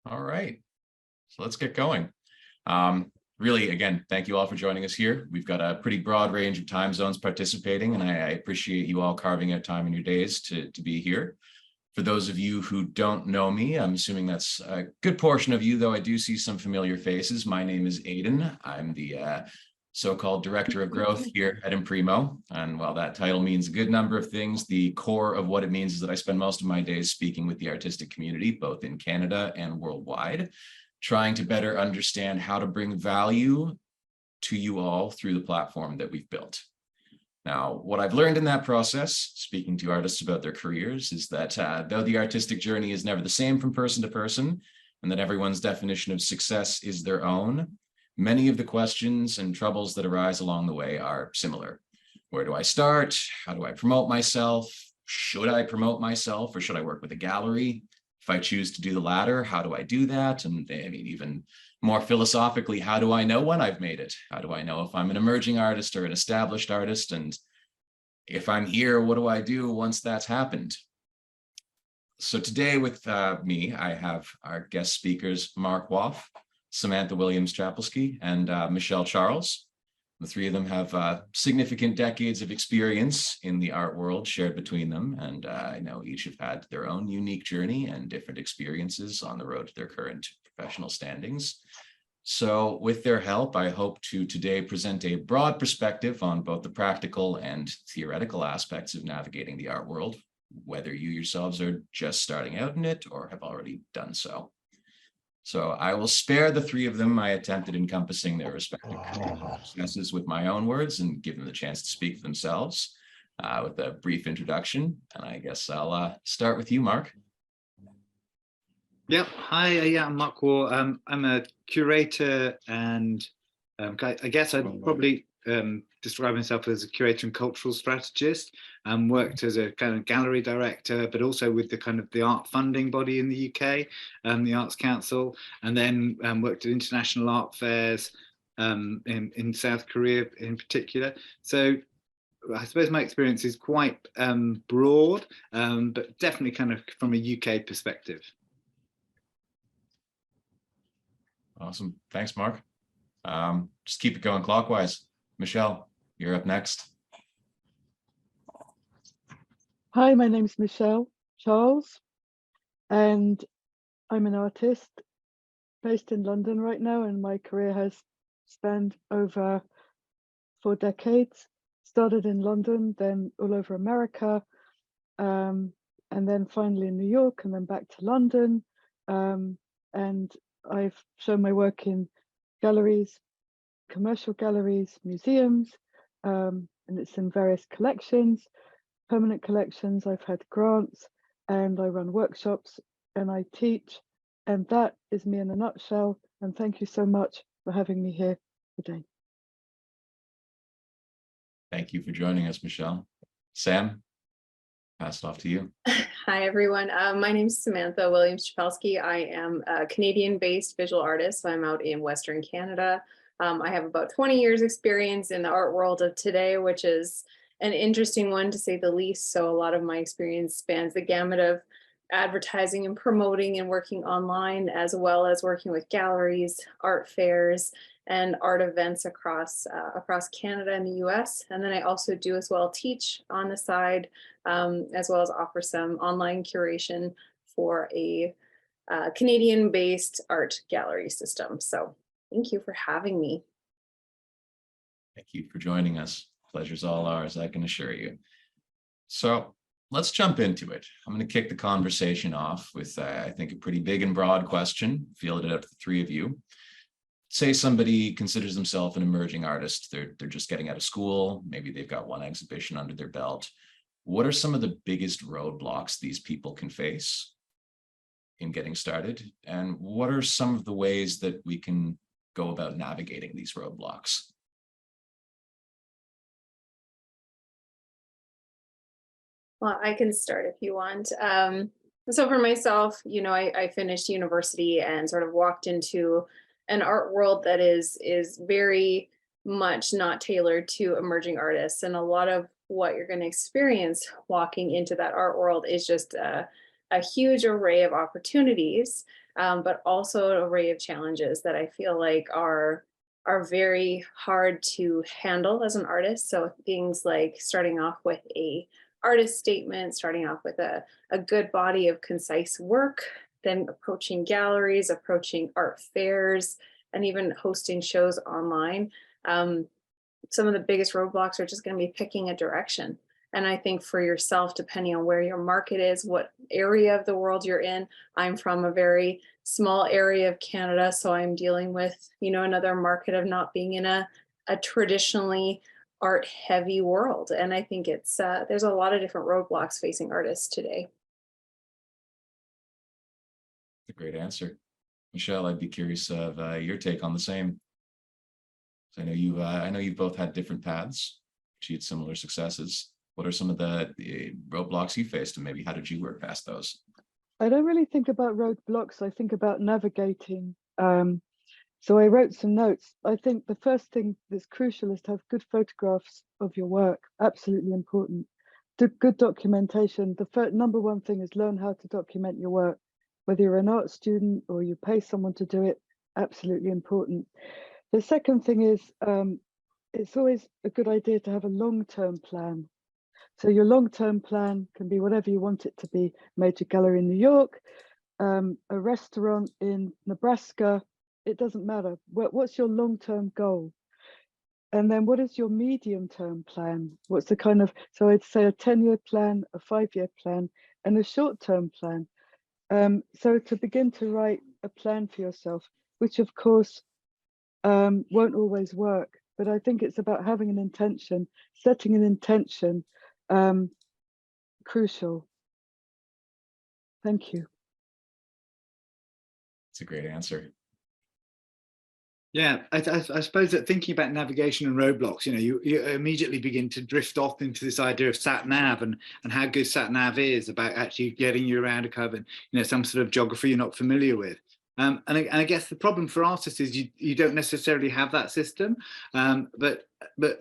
All right, so let's get going. Really, again, thank you all for joining us here. We've got a pretty broad range of time zones participating, and I appreciate you all carving out time in your days to be here. For those of you who don't know me, I'm assuming that's a good portion of you, though I do see some familiar faces. My name is Aidan. I'm the so-called Director of Growth here at Imprimo. And while that title means a good number of things, the core of what it means is that I spend most of my days speaking with the artistic community, both in Canada and worldwide, trying to better understand how to bring value to you all through the platform that we've built. Now, what I've learned in that process, speaking to artists about their careers, is that though the artistic journey is never the same from person to person, and that everyone's definition of success is their own, many of the questions and troubles that arise along the way are similar. Where do I start? How do I promote myself? Should I promote myself, or should I work with a gallery? If I choose to do the latter, how do I do that? And I mean, even more philosophically, how do I know when I've made it? How do I know if I'm an emerging artist or an established artist? And if I'm here, what do I do once that's happened? So today with me, I have our guest speakers, Marc Waugh, Samantha Williams-Chapelsky, and Michelle Charles. The three of them have significant decades of experience in the art world shared between them, and I know each have had their own unique journey and different experiences on the road to their current professional standings. So with their help, I hope to today present a broad perspective on both the practical and theoretical aspects of navigating the art world, whether you yourselves are just starting out in it or have already done so. So I will spare the three of them my attempt at encompassing their respective successes with my own words and give them the chance to speak for themselves with a brief introduction. And I guess I'll start with you, Marc. Yep. Hi, yeah, I'm Marc Waugh. I'm a curator and I guess I'd probably describe myself as a curator and cultural strategist. Worked as a kind of gallery director, but also with the kind of the art funding body in the UK, the Arts Council, and then worked at international art fairs in South Korea in particular. So I suppose my experience is quite broad, but definitely kind of from a UK perspective. Awesome. Thanks, Marc. Just keep it going clockwise. Michelle, you're up next. Hi, my name's Michelle Charles, and I'm an artist based in London right now, and my career has spanned over 4 decades. Started in London, then all over America, and then finally in New York, and then back to London. And I've shown my work in galleries, commercial galleries, museums, and it's in various collections, permanent collections. I've had grants, and I run workshops and I teach, and that is me in a nutshell. And thank you so much for having me here today. Thank you for joining us, Michelle. Sam, pass it off to you. Hi, everyone. My name is Samantha Williams-Chapelsky. I am a Canadian-based visual artist. So I'm out in Western Canada. I have about 20 years experience in the art world of today, which is an interesting one to say the least. So a lot of my experience spans the gamut of advertising and promoting and working online, as well as working with galleries, art fairs, and art events across Canada and the US. And then I also do as well teach on the side, as well as offer some online curation for a Canadian-based art gallery system. So thank you for having me. Thank you for joining us. Pleasure's all ours, I can assure you. So let's jump into it. I'm going to kick the conversation off with, I think, a pretty big and broad question, fielded out to the three of you. Say somebody considers themselves an emerging artist. They're just getting out of school. Maybe they've got one exhibition under their belt. What are some of the biggest roadblocks these people can face in getting started? And what are some of the ways that we can go about navigating these roadblocks? Well, I can start if you want. So for myself, you know, I finished university and sort of walked into an art world that is very much not tailored to emerging artists. And a lot of what you're going to experience walking into that art world is just a huge array of opportunities, but also an array of challenges that I feel like are very hard to handle as an artist. So things like starting off with a artist statement, starting off with a good body of concise work, then approaching galleries, approaching art fairs, and even hosting shows online. Some of the biggest roadblocks are just going to be picking a direction. And I think for yourself, depending on where your market is, what area of the world you're in, I'm from a very small area of Canada, so I'm dealing with, another market of not being in a traditionally art heavy world. And I think it's there's a lot of different roadblocks facing artists today. A great answer. Michelle, I'd be curious of your take on the same. So I know you've both had different paths, achieved similar successes. What are some of the roadblocks you faced, and maybe how did you work past those? I don't really think about roadblocks. I think about navigating. So I wrote some notes. I think the first thing that's crucial is to have good photographs of your work. Absolutely important. Good documentation. The number one thing is learn how to document your work. Whether you're an art student or you pay someone to do it, absolutely important. The second thing is it's always a good idea to have a long-term plan. So your long-term plan can be whatever you want it to be: major gallery in New York, a restaurant in Nebraska. It doesn't matter. What's your long-term goal? And then what is your medium-term plan? What's the kind of, so I'd say a 10-year plan, a 5-year plan, and a short-term plan. So to begin to write a plan for yourself, which of course won't always work, but I think it's about having an intention, setting an intention, crucial. Thank you. It's a great answer. Yeah, I suppose that thinking about navigation and roadblocks, you immediately begin to drift off into this idea of sat nav and how good sat nav is about actually getting you around a curve and some sort of geography you're not familiar with. And I guess the problem for artists is you don't necessarily have that system, but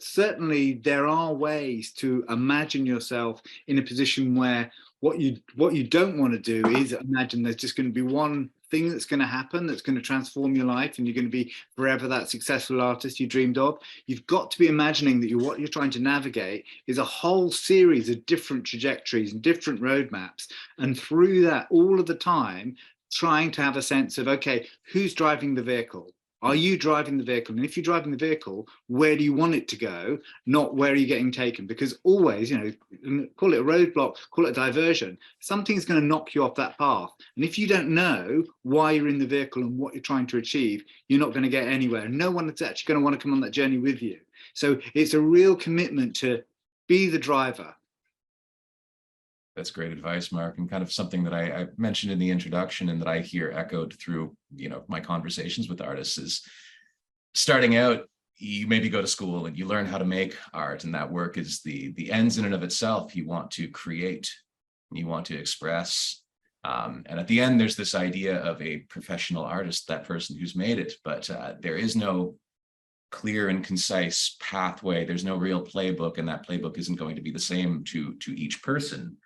certainly there are ways to imagine yourself in a position where what you don't want to do is imagine there's just going to be one thing that's going to happen that's going to transform your life and you're going to be forever that successful artist you dreamed of. You've got to be imagining that what you're trying to navigate is a whole series of different trajectories and different roadmaps, and through that all of the time trying to have a sense of, okay, who's driving the vehicle? Are you driving the vehicle? And if you're driving the vehicle, where do you want it to go? Not where are you getting taken? Because always, call it a roadblock, call it a diversion, something's going to knock you off that path. And if you don't know why you're in the vehicle and what you're trying to achieve, you're not going to get anywhere. No one is actually going to want to come on that journey with you. So it's a real commitment to be the driver. That's great advice, Mark, and kind of something that I mentioned in the introduction and that I hear echoed through, my conversations with artists is starting out, you maybe go to school and you learn how to make art, and that work is the ends in and of itself. You want to create, you want to express. And at the end, there's this idea of a professional artist, that person who's made it, but there is no clear and concise pathway. There's no real playbook, and that playbook isn't going to be the same to each person.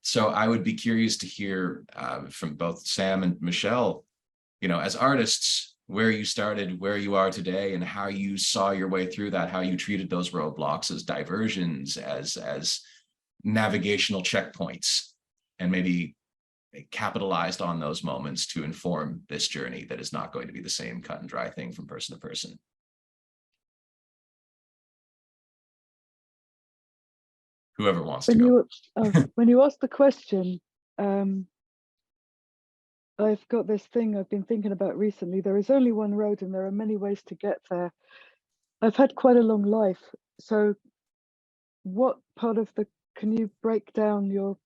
So I would be curious to hear from both Sam and Michelle, as artists, where you started, where you are today, and how you saw your way through that, how you treated those roadblocks as diversions, as navigational checkpoints, and maybe capitalized on those moments to inform this journey that is not going to be the same cut and dry thing from person to person. Whoever wants to go. When you ask the question, I've got this thing I've been thinking about recently. There is only one road and there are many ways to get there. I've had quite a long life. So what part of can you break down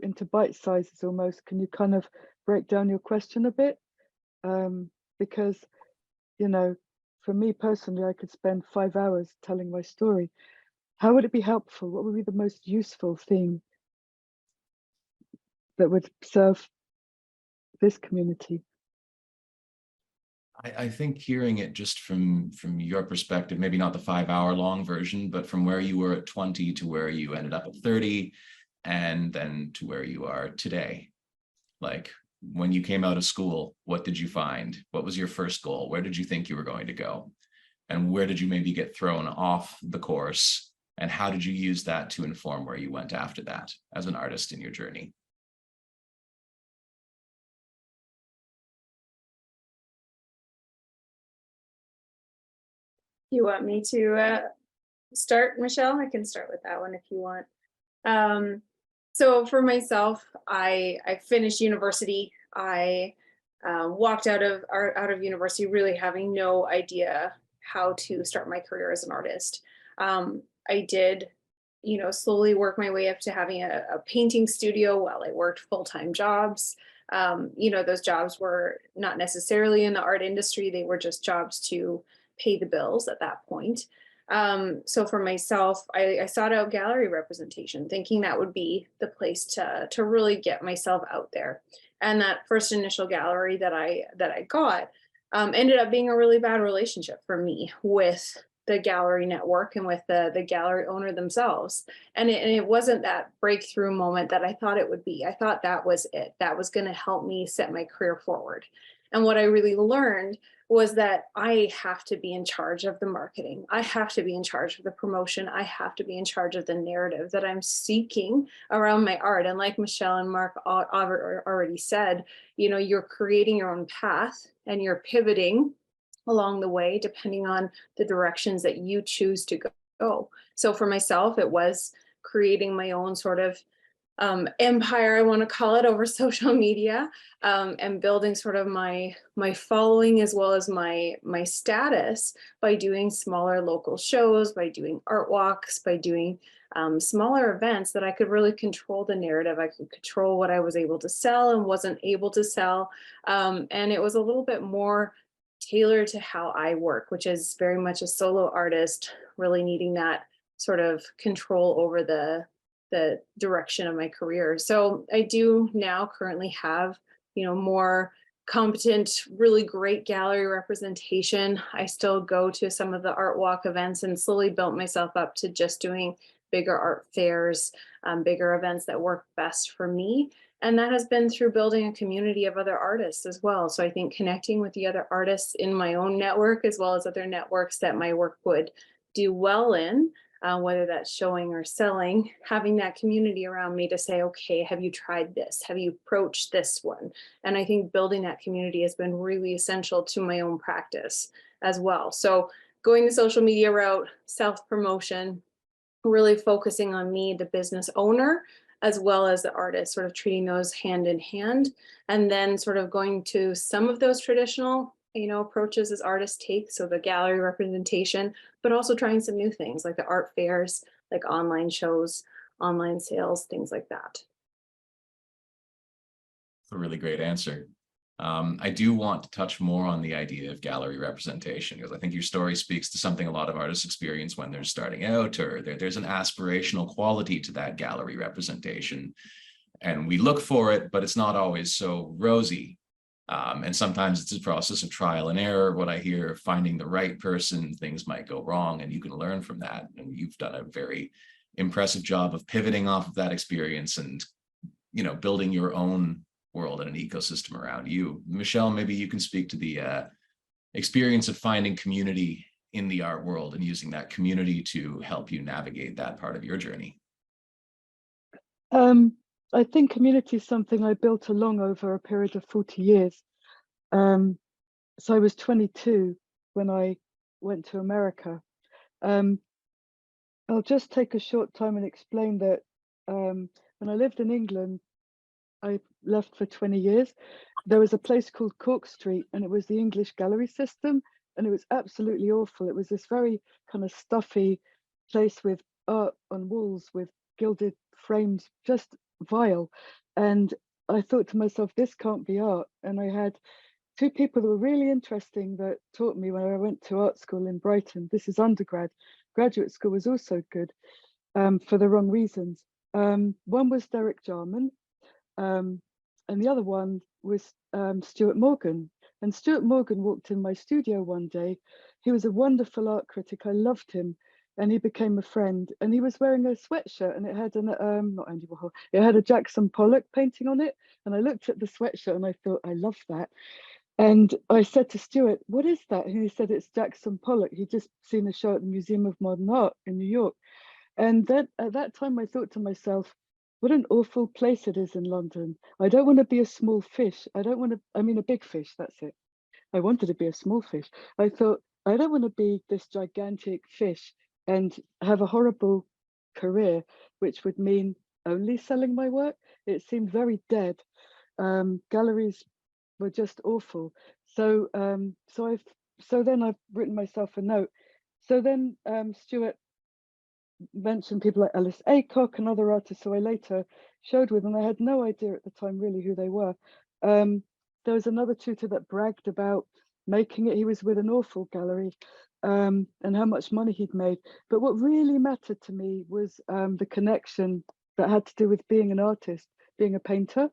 into bite sizes almost? Can you kind of break down your question a bit? Because, for me personally, I could spend 5 hours telling my story. How would it be helpful? What would be the most useful thing that would serve this community? I think hearing it just from your perspective, maybe not the 5 hour long version, but from where you were at 20 to where you ended up at 30, and then to where you are today? Like, when you came out of school, what did you find? What was your first goal? Where did you think you were going to go? And where did you maybe get thrown off the course? And how did you use that to inform where you went after that as an artist in your journey? You want me to start, Michelle? I can start with that one if you want. So for myself, I finished university. I walked out of university really having no idea how to start my career as an artist. I did, slowly work my way up to having a painting studio while I worked full-time jobs. Those jobs were not necessarily in the art industry. They were just jobs to pay the bills at that point. So for myself, I sought out gallery representation, thinking that would be the place to really get myself out there. And that first initial gallery that I got ended up being a really bad relationship for me with the gallery network and with the gallery owner themselves. And it wasn't that breakthrough moment that I thought it would be. I thought that was it. That was going to help me set my career forward. And what I really learned was that I have to be in charge of the marketing. I have to be in charge of the promotion. I have to be in charge of the narrative that I'm seeking around my art. And like Michelle and Marc already said, you're creating your own path and you're pivoting along the way, depending on the directions that you choose to go. So for myself, it was creating my own sort of empire, I want to call it, over social media, and building sort of my following as well as my status by doing smaller local shows, by doing art walks, by doing smaller events that I could really control the narrative. I could control what I was able to sell and wasn't able to sell. And it was a little bit more tailored to how I work, which is very much a solo artist, really needing that sort of control over the direction of my career. So I do now currently have, more competent, really great gallery representation. I still go to some of the art walk events and slowly built myself up to just doing bigger art fairs, bigger events that work best for me. And that has been through building a community of other artists as well. So I think connecting with the other artists in my own network, as well as other networks that my work would do well in, whether that's showing or selling, having that community around me to say, okay, have you tried this? Have you approached this one? And I think building that community has been really essential to my own practice as well. So going the social media route, self-promotion, really focusing on me, the business owner, as well as the artist, sort of treating those hand in hand, and then sort of going to some of those traditional approaches as artists take, so the gallery representation, but also trying some new things like the art fairs, like online shows, online sales, things like that. A really great answer. I do want to touch more on the idea of gallery representation, because I think your story speaks to something a lot of artists experience when they're starting out, or there's an aspirational quality to that gallery representation. And we look for it, but it's not always so rosy. And sometimes it's a process of trial and error. What I hear, finding the right person, things might go wrong, and you can learn from that. And you've done a very impressive job of pivoting off of that experience and, building your own world and an ecosystem around you. Michelle, maybe you can speak to the experience of finding community in the art world and using that community to help you navigate that part of your journey. I think community is something I built along over a period of 40 years. So I was 22 when I went to America. I'll just take a short time and explain that when I lived in England, I left for 20 years. There was a place called Cork Street, and it was the English gallery system, and it was absolutely awful. It was this very kind of stuffy place with art on walls with gilded frames, just vile. And I thought to myself, this can't be art. And I had two people that were really interesting that taught me when I went to art school in Brighton. This is undergrad. Graduate school was also good for the wrong reasons. One was Derek Jarman, and the other one was Stuart Morgan. And Stuart Morgan walked in my studio one day. He was a wonderful art critic. I loved him. and he became a friend. And he was wearing a sweatshirt, and it had an not Andy Warhol, it had a Jackson Pollock painting on it. And I looked at the sweatshirt and I thought, I love that. And I said to Stuart, what is that? And he said, it's Jackson Pollock. He'd just seen a show at the Museum of Modern Art in New York. And then at that time, I thought to myself, what an awful place it is in London. I don't want to be a small fish. I don't want to, I mean, a big fish, that's it. I wanted to be a small fish. I thought, I don't want to be this gigantic fish and have a horrible career, which would mean only selling my work. It seemed very dead. Galleries were just awful. So so then I've written myself a note. So then Stuart mentioned people like Alice Aycock and other artists who I later showed with, and I had no idea at the time really who they were. There was another tutor that bragged about making it. He was with an awful gallery and how much money he'd made. But what really mattered to me was the connection that had to do with being an artist, being a painter.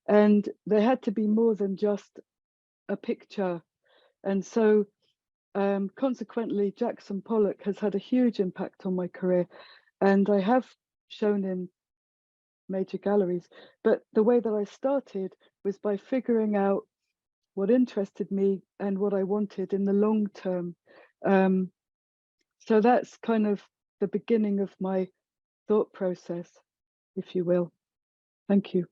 And there had to be more than just a picture. And so consequently, Jackson Pollock has had a huge impact on my career. And I have shown in major galleries. But the way that I started was by figuring out what interested me and what I wanted in the long term. So that's kind of the beginning of my thought process, if you will. Thank you.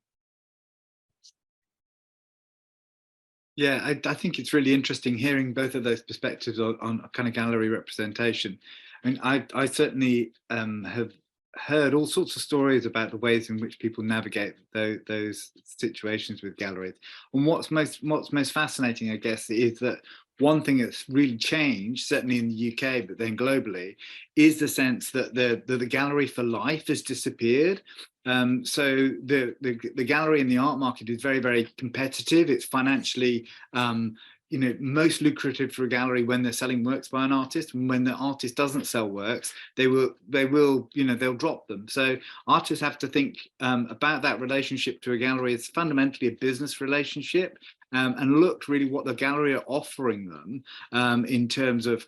Yeah, I think it's really interesting hearing both of those perspectives on kind of gallery representation. I mean, I certainly have heard all sorts of stories about the ways in which people navigate those situations with galleries. And what's most fascinating, I guess, is that one thing that's really changed, certainly in the UK, but then globally, is the sense that the gallery for life has disappeared. So the gallery and the art market is very, very competitive. It's financially most lucrative for a gallery when they're selling works by an artist, and when the artist doesn't sell works, they'll drop them. So artists have to think about that relationship to a gallery. It's fundamentally a business relationship. And looked really what the gallery are offering them in terms of,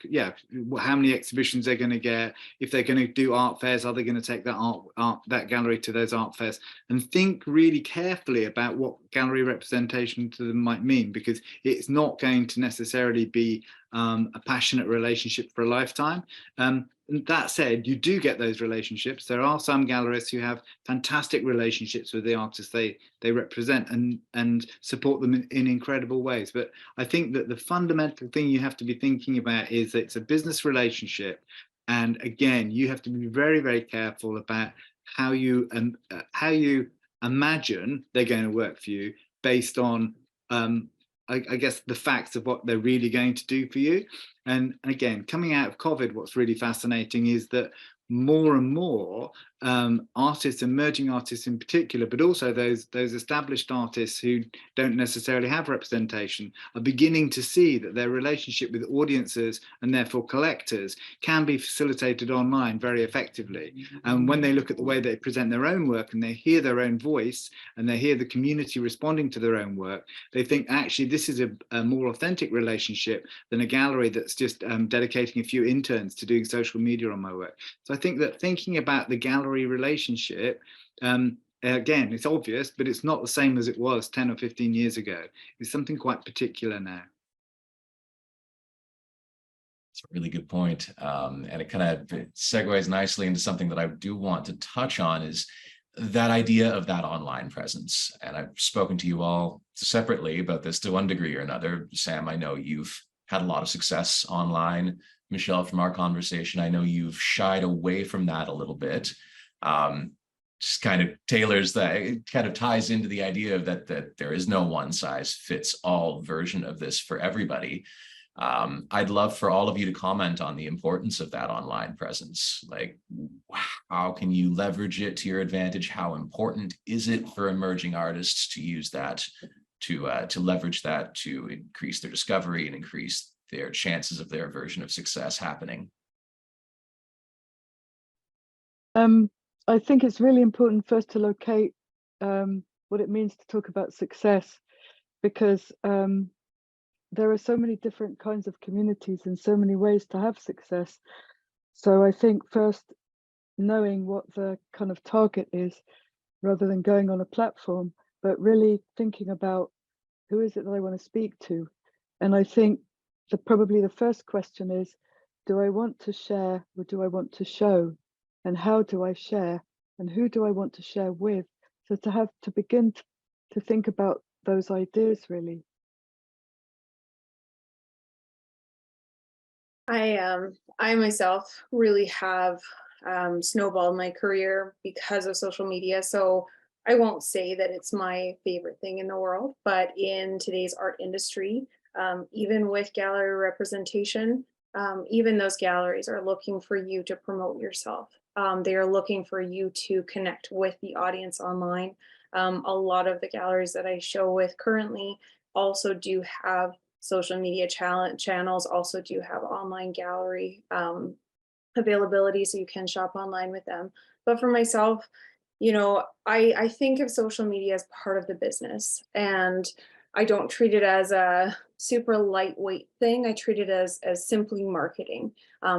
how many exhibitions they're going to get. If they're going to do art fairs, are they going to take that gallery to those art fairs? And think really carefully about what gallery representation to them might mean, because it's not going to necessarily be a passionate relationship for a lifetime. And that said, you do get those relationships. There are some gallerists who have fantastic relationships with the artists they represent and support them in incredible ways. But I think that the fundamental thing you have to be thinking about is that it's a business relationship. And again, you have to be very, very careful about how you imagine they're going to work for you based on I guess the facts of what they're really going to do for you. And again, coming out of COVID, what's really fascinating is that more and more artists, emerging artists in particular, but also those established artists who don't necessarily have representation, are beginning to see that their relationship with audiences and therefore collectors can be facilitated online very effectively. And when they look at the way they present their own work and they hear their own voice and they hear the community responding to their own work, they think actually this is a more authentic relationship than a gallery that's just dedicating a few interns to doing social media on my work. So I think that thinking about the gallery relationship, again, it's obvious, but it's not the same as it was 10 or 15 years ago. It's something quite particular now. It's a really good point. And it kind of segues nicely into something that I do want to touch on, is that idea of that online presence. And I've spoken to you all separately about this to one degree or another. Sam, I know you've had a lot of success online. Michelle, from our conversation, I know you've shied away from that a little bit. Just kind of tailors that, it kind of ties into the idea of that there is no one size fits all version of this for everybody. I'd love for all of you to comment on the importance of that online presence. Like, how can you leverage it to your advantage? How important is it for emerging artists to use that, to leverage that to increase their discovery and increase their chances of their version of success happening? I think it's really important first to locate what it means to talk about success, because there are so many different kinds of communities and so many ways to have success. So I think first knowing what the kind of target is, rather than going on a platform, but really thinking about who is it that I want to speak to. And I think probably the first question is, do I want to share or do I want to show? And how do I share? And who do I want to share with? So to begin to think about those ideas really. I myself really have snowballed my career because of social media. So I won't say that it's my favorite thing in the world, but in today's art industry, even with gallery representation, even those galleries are looking for you to promote yourself. They are looking for you to connect with the audience online. A lot of the galleries that I show with currently also do have social media channels, also do have online gallery availability, so you can shop online with them. But for myself, I think of social media as part of the business, and I don't treat it as a super lightweight thing. I treat it as simply marketing.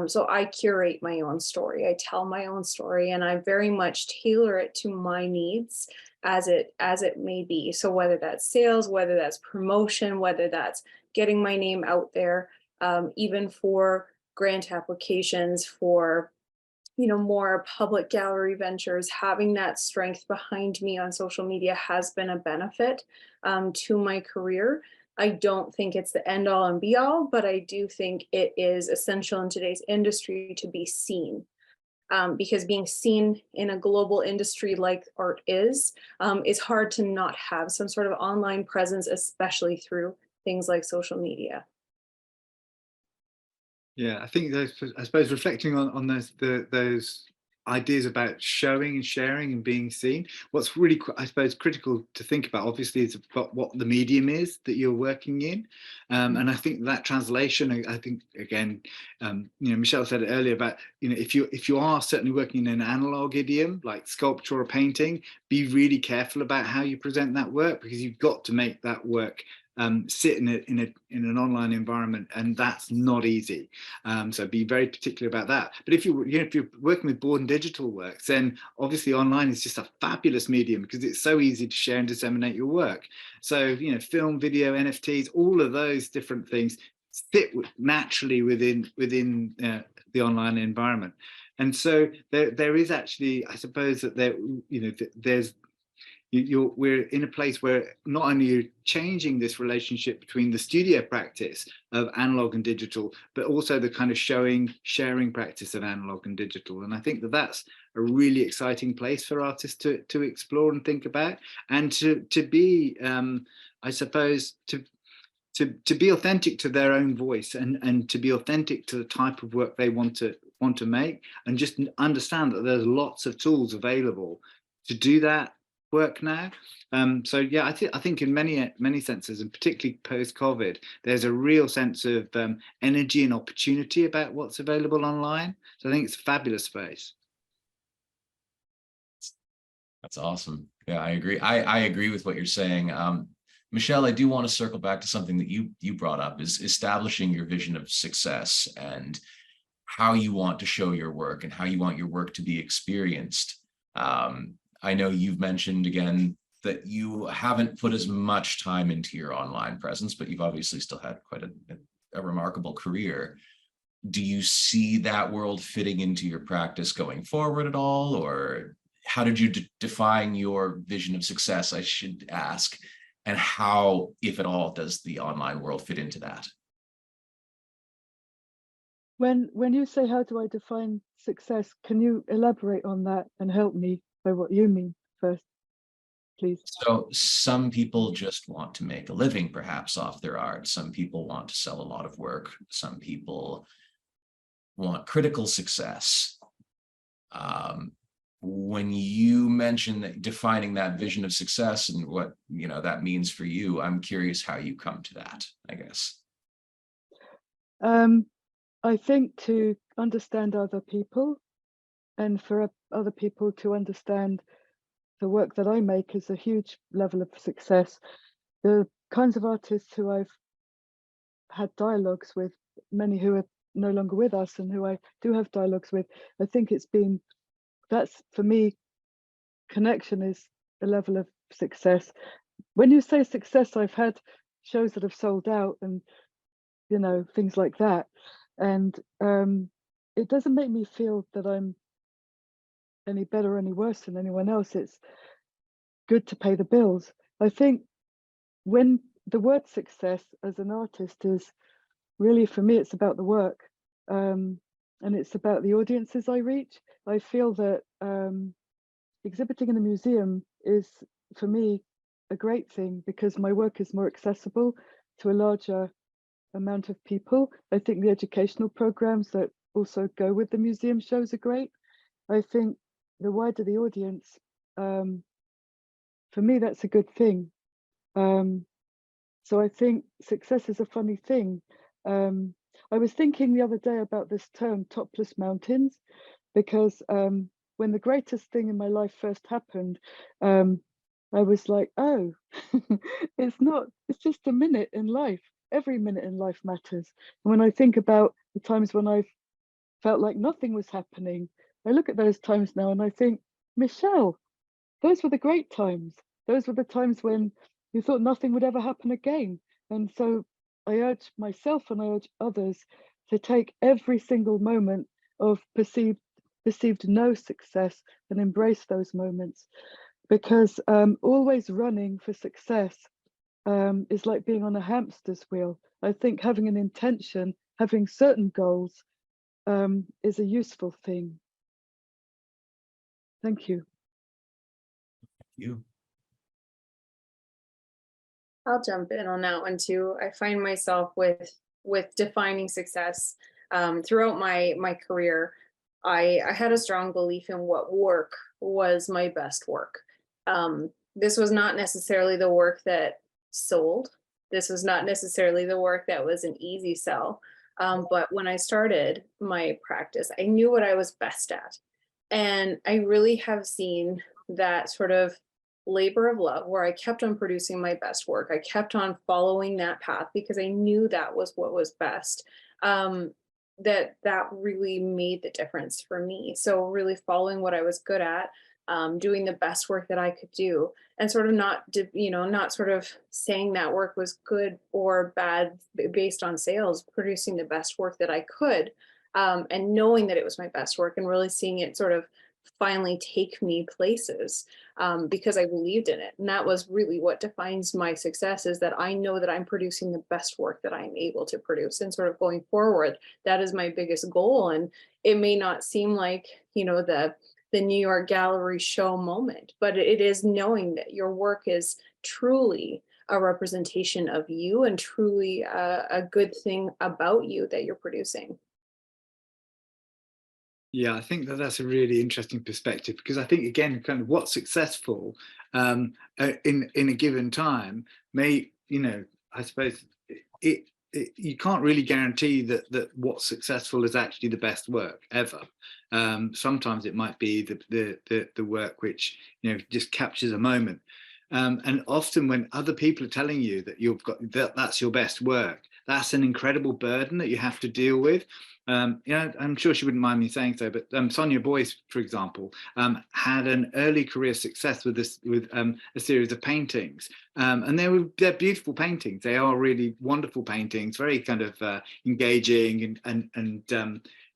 So I curate my own story. I tell my own story, and I very much tailor it to my needs as it may be. So whether that's sales, whether that's promotion, whether that's getting my name out there, even for grant applications, for more public gallery ventures, having that strength behind me on social media has been a benefit to my career. I don't think it's the end all and be all, but I do think it is essential in today's industry to be seen. Because being seen in a global industry like art is hard to not have some sort of online presence, especially through things like social media. Yeah, I think I suppose reflecting on those ideas about showing and sharing and being seen, what's really, I suppose, critical to think about, obviously, is about what the medium is that you're working in. And I think that translation, I think, again, Michelle said it earlier about, if you are certainly working in an analog idiom, like sculpture or painting, be really careful about how you present that work, because you've got to make that work sit in an online environment, and that's not easy. So be very particular about that. But if you're working with board and digital works, then obviously online is just a fabulous medium, because it's so easy to share and disseminate your work. So film, video, NFTs, all of those different things fit naturally within the online environment. And so there is actually, I suppose, that there's we're in a place where not only you're changing this relationship between the studio practice of analog and digital, but also the kind of sharing practice of analog and digital. And I think that that's a really exciting place for artists to explore and think about, and to be, I suppose, to be authentic to their own voice, and to be authentic to the type of work they want to make, and just understand that there's lots of tools available to do that work now. So yeah, I think in many senses, and particularly post-COVID, there's a real sense of energy and opportunity about what's available online. So I think it's a fabulous space. That's awesome. Yeah, I agree. I agree with what you're saying. Michelle, I do want to circle back to something that you brought up, is establishing your vision of success and how you want to show your work and how you want your work to be experienced. I know you've mentioned again that you haven't put as much time into your online presence, but you've obviously still had quite a remarkable career. Do you see that world fitting into your practice going forward at all? Or how did you define your vision of success, I should ask, and how, if at all, does the online world fit into that? When you say, how do I define success, can you elaborate on that and help me by what you mean first, please? So some people just want to make a living, perhaps, off their art. Some people want to sell a lot of work. Some people want critical success. When you mention that, defining that vision of success and what that means for you, I'm curious how you come to that, I guess. I think to understand other people, and for other people to understand the work that I make, is a huge level of success. The kinds of artists who I've had dialogues with, many who are no longer with us and who I do have dialogues with, I think that's for me, connection is a level of success. When you say success, I've had shows that have sold out and, you know, things like that. And it doesn't make me feel that I'm any better or any worse than anyone else. It's good to pay the bills. I think when the word success as an artist is really, for me, it's about the work. And it's about the audiences I reach. I feel that exhibiting in a museum is, for me, a great thing because my work is more accessible to a larger amount of people. I think the educational programs that also go with the museum shows are great. I think the wider the audience, for me, that's a good thing. So I think success is a funny thing. I was thinking the other day about this term, topless mountains, because when the greatest thing in my life first happened, I was like, oh, it's just a minute in life. Every minute in life matters. And when I think about the times when I've felt like nothing was happening, I look at those times now and I think, Michelle, those were the great times. Those were the times when you thought nothing would ever happen again. And so I urge myself and I urge others to take every single moment of perceived no success and embrace those moments, because always running for success is like being on a hamster's wheel. I think having an intention, having certain goals is a useful thing. Thank you. You. I'll jump in on that one too. I find myself with defining success throughout my career. I had a strong belief in what work was my best work. This was not necessarily the work that sold. This was not necessarily the work that was an easy sell. But when I started my practice, I knew what I was best at. And I really have seen that sort of labor of love where I kept on producing my best work. I kept on following that path because I knew that was what was best. That really made the difference for me. So really following what I was good at, doing the best work that I could do, and sort of not sort of saying that work was good or bad based on sales, producing the best work that I could, and knowing that it was my best work and really seeing it sort of finally take me places because I believed in it. And that was really what defines my success, is that I know that I'm producing the best work that I'm able to produce. And sort of going forward, that is my biggest goal. And it may not seem like, the New York Gallery show moment, but it is knowing that your work is truly a representation of you and truly a good thing about you that you're producing. Yeah, I think that's a really interesting perspective, because I think, again, kind of what's successful in a given time may, I suppose you can't really guarantee that what's successful is actually the best work ever. Sometimes it might be the work which just captures a moment. And often when other people are telling you that that's your best work, that's an incredible burden that you have to deal with. I'm sure she wouldn't mind me saying so, but Sonia Boyce, for example, had an early career success with a series of paintings, and they're beautiful paintings. They are really wonderful paintings, very kind of engaging, and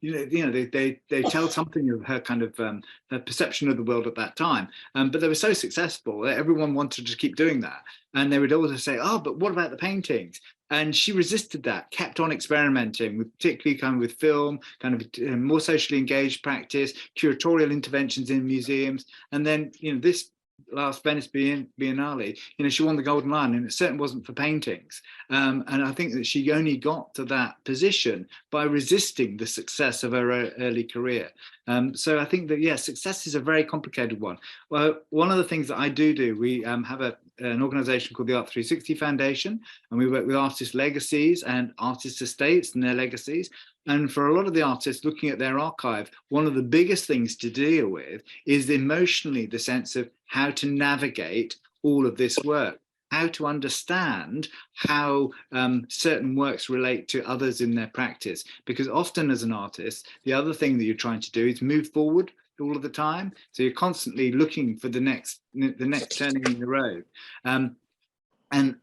they tell something of her kind of her perception of the world at that time. But they were so successful that everyone wanted to keep doing that, and they would also say, "Oh, but what about the paintings?" And she resisted that, kept on experimenting, particularly kind of with film, kind of more socially engaged practice, curatorial interventions in museums. And then, this last Venice Biennale, she won the Golden Lion, and it certainly wasn't for paintings. And I think that she only got to that position by resisting the success of her early career. So I think that, success is a very complicated one. Well, one of the things that I do, we have an organization called the Art 360 Foundation, and we work with artists' legacies and artists' estates and their legacies. And for a lot of the artists looking at their archive, one of the biggest things to deal with is emotionally the sense of how to navigate all of this work. how to understand how certain works relate to others in their practice. Because often as an artist, the other thing that you're trying to do is move forward all of the time. So you're constantly looking for the next turning in the road. And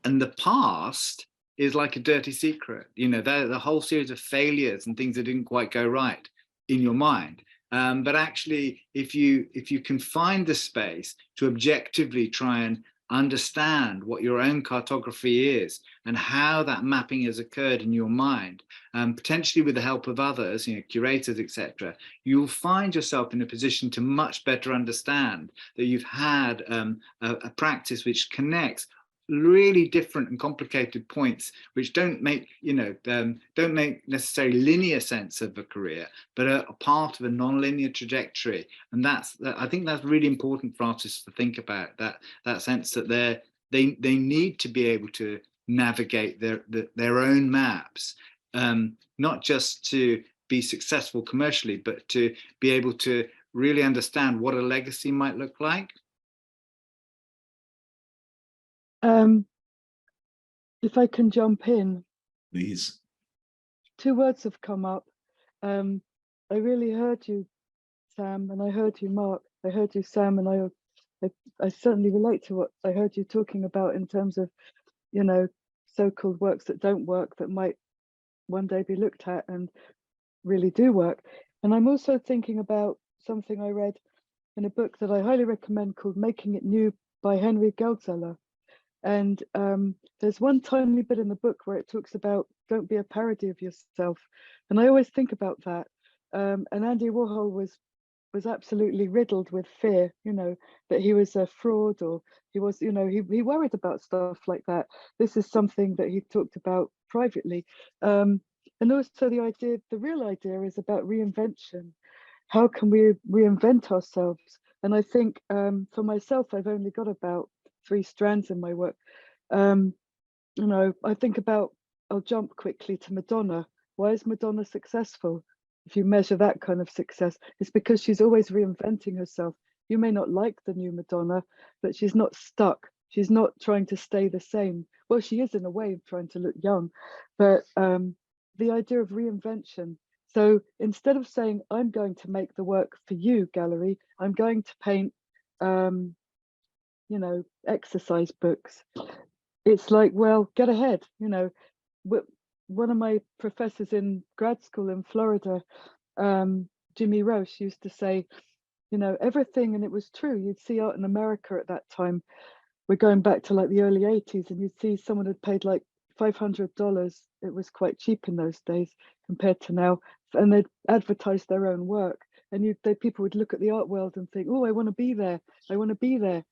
the past is like a dirty secret. You know, the whole series of failures and things that didn't quite go right in your mind. But actually, if you can find the space to objectively try and understand what your own cartography is and how that mapping has occurred in your mind, potentially with the help of others, you know, curators, etc., you'll find yourself in a position to much better understand that you've had a practice which connects really different and complicated points, which don't make, you know, don't make necessarily linear sense of a career, but are a part of a non-linear trajectory. And I think that's really important for artists to think about, that sense that they need to be able to navigate their own maps, not just to be successful commercially, but to be able to really understand what a legacy might look like. If I can jump in, Please. 2 words have come up. I really heard you, Sam, and I heard you, Mark. I heard you, Sam, and I certainly relate to what I heard you talking about in terms of, you know, so-called works that don't work that might one day be looked at and really do work. And I'm also thinking about something I read in a book that I highly recommend called Making It New by Henry Geldzeller. And there's one tiny bit in the book where it talks about don't be a parody of yourself. And I always think about that. And Andy Warhol was absolutely riddled with fear, you know, that he was a fraud, or he was, you know, he worried about stuff like that. This is something that he talked about privately. And also the real idea is about reinvention. How can we reinvent ourselves? And I think for myself, I've only got about 3 strands in my work. You know, I think about, I'll jump quickly to Madonna. Why is Madonna successful? If you measure that kind of success, it's because she's always reinventing herself. You may not like the new Madonna, but she's not stuck. She's not trying to stay the same. Well, she is in a way trying to look young, but the idea of reinvention. So instead of saying, I'm going to make the work for you, gallery, I'm going to paint, you know, exercise books. It's like, well, get ahead. You know, one of my professors in grad school in Florida, Jimmy Roche, used to say, you know, everything, and it was true. You'd see art in America at that time. We're going back to like the early 80s, and you'd see someone had paid like $500. It was quite cheap in those days compared to now, and they'd advertise their own work. And people would look at the art world and think, oh, I want to be there. I want to be there.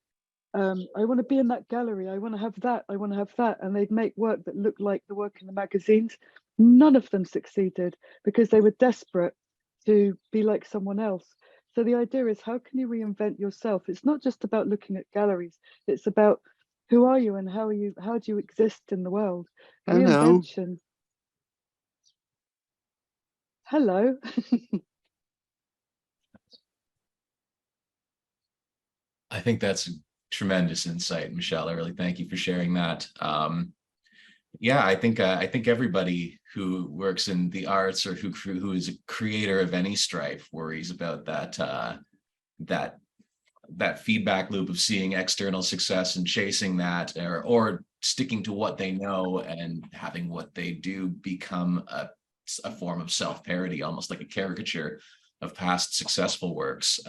I want to be in that gallery. I want to have that. I want to have that. And they'd make work that looked like the work in the magazines. None of them succeeded because they were desperate to be like someone else. So the idea is, how can you reinvent yourself? It's not just about looking at galleries. It's about who are you and how do you exist in the world? Hello. Reinvention. Hello. I think that's tremendous insight, Michelle. I really thank you for sharing that. Yeah, I think everybody who works in the arts or who is a creator of any stripe worries about that feedback loop of seeing external success and chasing that, or sticking to what they know and having what they do become a form of self-parody, almost like a caricature of past successful works.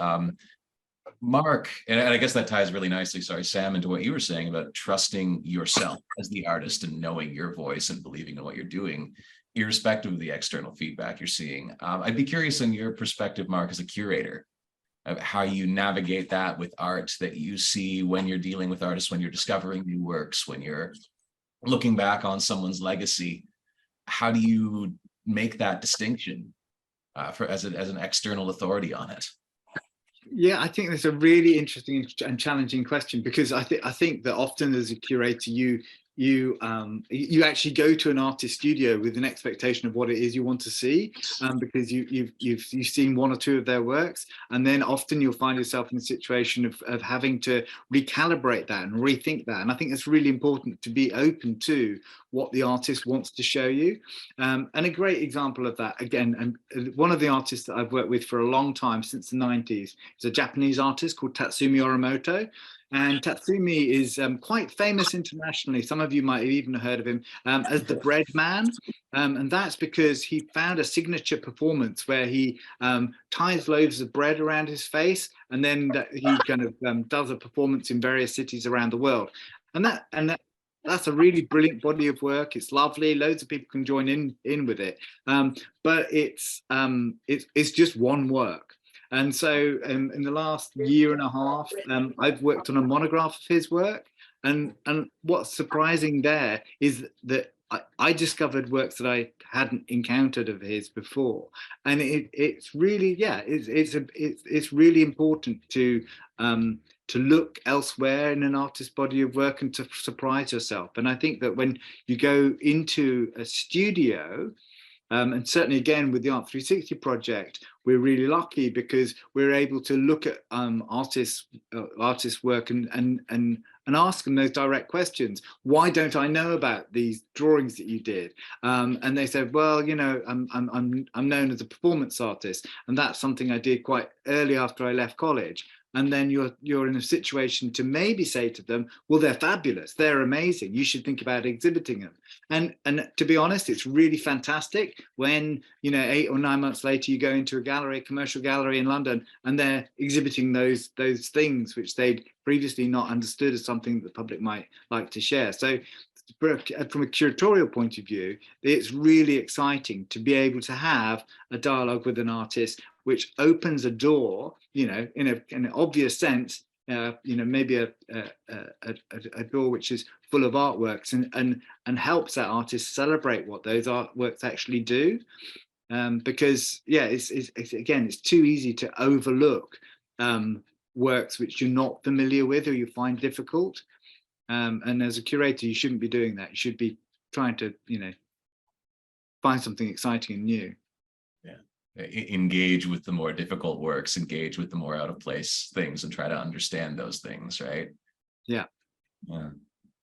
Mark, and I guess that ties really nicely, sorry, Sam, into what you were saying about trusting yourself as the artist and knowing your voice and believing in what you're doing, irrespective of the external feedback you're seeing. I'd be curious in your perspective, Mark, as a curator, of how you navigate that with art that you see when you're dealing with artists, when you're discovering new works, when you're looking back on someone's legacy. How do you make that distinction as an external authority on it? Yeah, I think that's a really interesting and challenging question, because I think that often as a curator, you you actually go to an artist studio with an expectation of what it is you want to see, because you've seen one or two of their works, and then often you'll find yourself in a situation of having to recalibrate that and rethink that. And I think it's really important to be open to what the artist wants to show you. And a great example of that, again, and one of the artists that I've worked with for a long time, since the 90s, is a Japanese artist called Tatsumi Orimoto. And Tatsumi is quite famous internationally. Some of you might have even heard of him as the Bread Man. And that's because he found a signature performance where he ties loaves of bread around his face, and then he kind of does a performance in various cities around the world. And that's a really brilliant body of work. It's lovely. Loads of people can join in with it. But it's just one work. And so in the last year and a half, I've worked on a monograph of his work. And what's surprising there is that I discovered works that I hadn't encountered of his before. And it's really, yeah, it's really important to look elsewhere in an artist's body of work and to surprise yourself. And I think that when you go into a studio, and certainly again with the Art 360 project, we're really lucky because we're able to look at artists' work and ask them those direct questions. Why don't I know about these drawings that you did? And they said, well, you know, I'm known as a performance artist, and that's something I did quite early after I left college. And then you're in a situation to maybe say to them, well, they're fabulous, they're amazing, you should think about exhibiting them. And to be honest, it's really fantastic when, you know, 8 or 9 months later you go into a gallery, a commercial gallery in London, and they're exhibiting those things which they'd previously not understood as something that the public might like to share. So from a curatorial point of view, it's really exciting to be able to have a dialogue with an artist which opens a door, you know, in an obvious sense, you know, maybe a door which is full of artworks, and helps that artist celebrate what those artworks actually do. Because yeah, it's again, it's too easy to overlook works which you're not familiar with or you find difficult. And as a curator, you shouldn't be doing that. You should be trying to, you know, find something exciting and new. Engage with the more difficult works, engage with the more out of place things, and try to understand those things, right? Yeah. I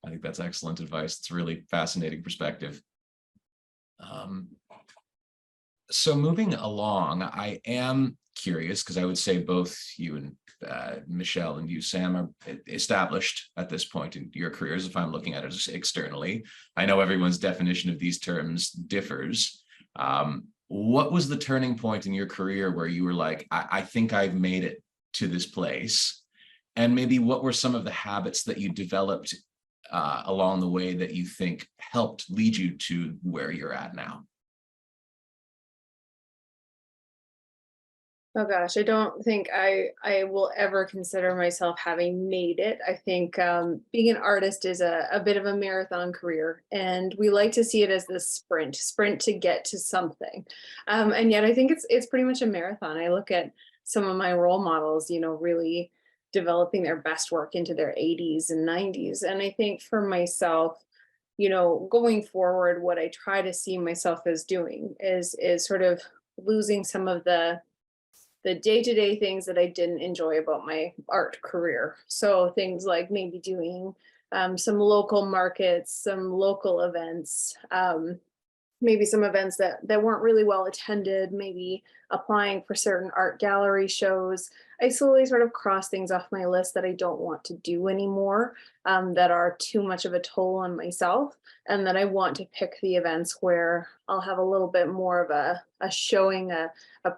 think that's excellent advice. It's a really fascinating perspective. So moving along, I am curious, because I would say both you and Michelle and you, Sam, are established at this point in your careers, if I'm looking at it externally. I know everyone's definition of these terms differs. What was the turning point in your career where you were like, I think I've made it to this place? And maybe what were some of the habits that you developed along the way that you think helped lead you to where you're at now? Oh gosh, I don't think I will ever consider myself having made it. I think being an artist is a bit of a marathon career, and we like to see it as this sprint to get to something. And yet I think it's pretty much a marathon. I look at some of my role models, you know, really developing their best work into their 80s and 90s. And I think for myself, you know, going forward, what I try to see myself as doing is sort of losing some of the day-to-day things that I didn't enjoy about my art career. So things like maybe doing some local markets, some local events, maybe some events that weren't really well attended, maybe applying for certain art gallery shows. I slowly sort of cross things off my list that I don't want to do anymore, that are too much of a toll on myself, and that I want to pick the events where I'll have a little bit more of a showing, a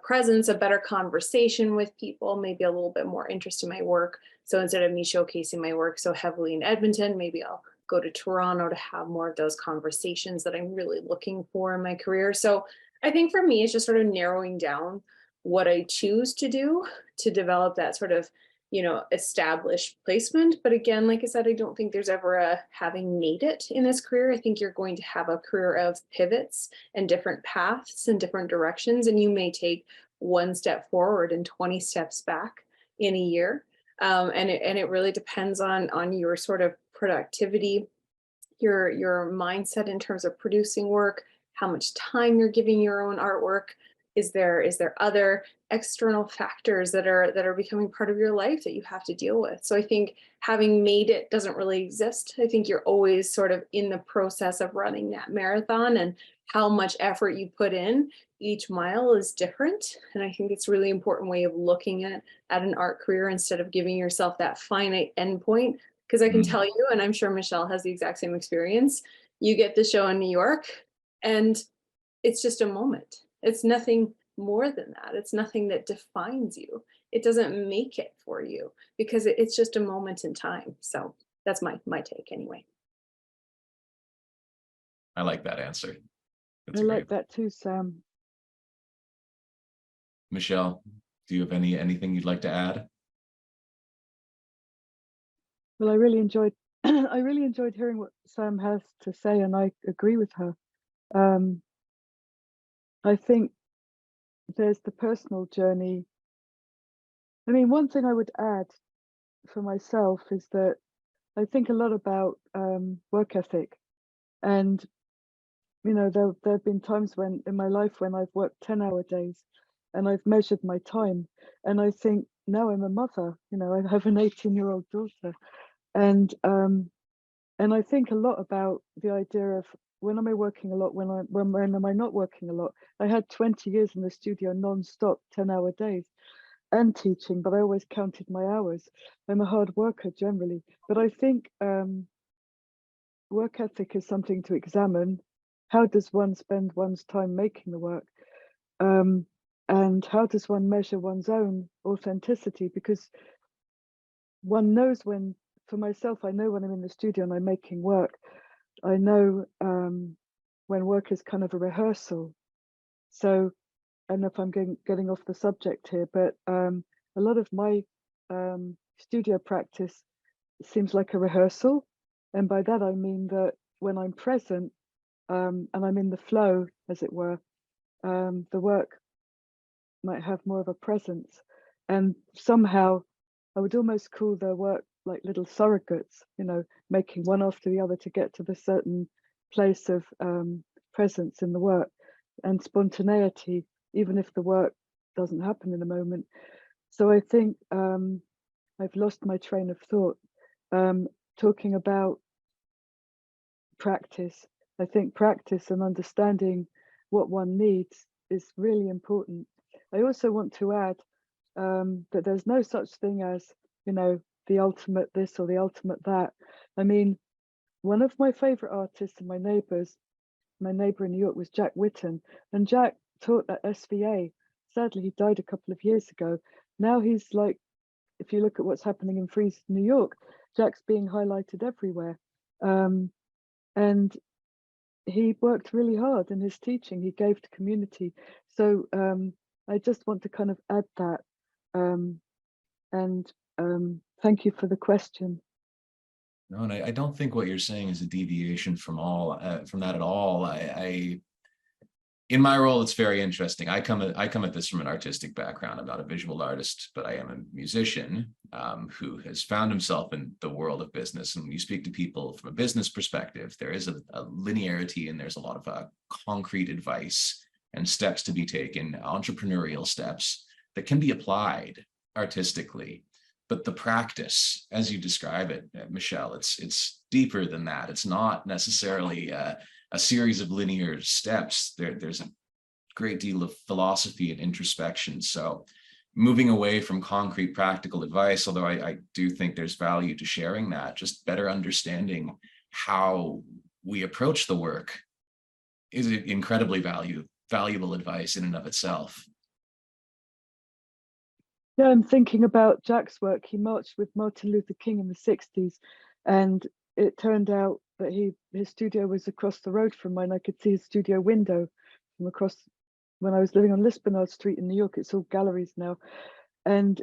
presence, a better conversation with people, maybe a little bit more interest in my work. So instead of me showcasing my work so heavily in Edmonton, maybe I'll go to Toronto to have more of those conversations that I'm really looking for in my career. So I think for me, it's just sort of narrowing down what I choose to do to develop that sort of, you know, established placement. But again, like I said, I don't think there's ever a having made it in this career. I think you're going to have a career of pivots and different paths and different directions, and you may take one step forward and 20 steps back in a year. And it really depends on your sort of productivity your mindset in terms of producing work, how much time you're giving your own artwork. Is there other external factors that are becoming part of your life that you have to deal with? So I think having made it doesn't really exist. I think you're always sort of in the process of running that marathon, and how much effort you put in each mile is different. And I think it's a really important way of looking at an art career instead of giving yourself that finite endpoint. Because I can tell you, and I'm sure Michelle has the exact same experience, you get the show in New York and it's just a moment. It's nothing more than that. It's nothing that defines you. It doesn't make it for you because it's just a moment in time. So that's my take anyway. I like that answer. I like that too, Sam. Michelle, do you have anything you'd like to add? Well, I really enjoyed I really enjoyed hearing what Sam has to say, and I agree with her. I think there's the personal journey. I mean, one thing I would add for myself is that I think a lot about work ethic, and you know, there have been times when in my life when I've worked 10-hour days, and I've measured my time, and I think now I'm a mother. You know, I have an 18-year-old daughter, and I think a lot about the idea of when am I working a lot, when am I not working a lot. I had 20 years in the studio non-stop, 10-hour days, and teaching, but I always counted my hours. I'm a hard worker generally, but I think work ethic is something to examine. How does one spend one's time making the work? And how does one measure one's own authenticity? Because one knows when, for myself, I know when I'm in the studio and I'm making work, I know when work is kind of a rehearsal. So I don't know if I'm getting off the subject here, but a lot of my studio practice seems like a rehearsal. And by that, I mean that when I'm present and I'm in the flow, as it were, the work might have more of a presence. And somehow I would almost call their work like little surrogates, you know, making one after the other to get to the certain place of presence in the work and spontaneity, even if the work doesn't happen in a moment. So I think I've lost my train of thought. Talking about practice, I think practice and understanding what one needs is really important. I also want to add that there's no such thing as, you know, the ultimate this or the ultimate that. I mean, one of my favorite artists and my neighbor in New York was Jack Whitten, and Jack taught at SVA. Sadly, he died a couple of years ago. Now he's like, if you look at what's happening in Frieze, New York, Jack's being highlighted everywhere. And he worked really hard in his teaching. He gave to community. So I just want to kind of add that. And thank you for the question. No, and I don't think what you're saying is a deviation from that at all. In my role, it's very interesting. I come at this from an artistic background. I'm not a visual artist, but I am a musician who has found himself in the world of business. And when you speak to people from a business perspective, there is a linearity and there's a lot of concrete advice and steps to be taken, entrepreneurial steps that can be applied artistically. But the practice, as you describe it, Michelle, it's deeper than that. It's not necessarily a series of linear steps. There's a great deal of philosophy and introspection. So moving away from concrete practical advice, although I do think there's value to sharing that, just better understanding how we approach the work is incredibly valuable advice in and of itself. Yeah, I'm thinking about Jack's work. He marched with Martin Luther King in the 60s, and it turned out that his studio was across the road from mine. I could see his studio window from across when I was living on Lisbonard Street in New York. It's all galleries now. And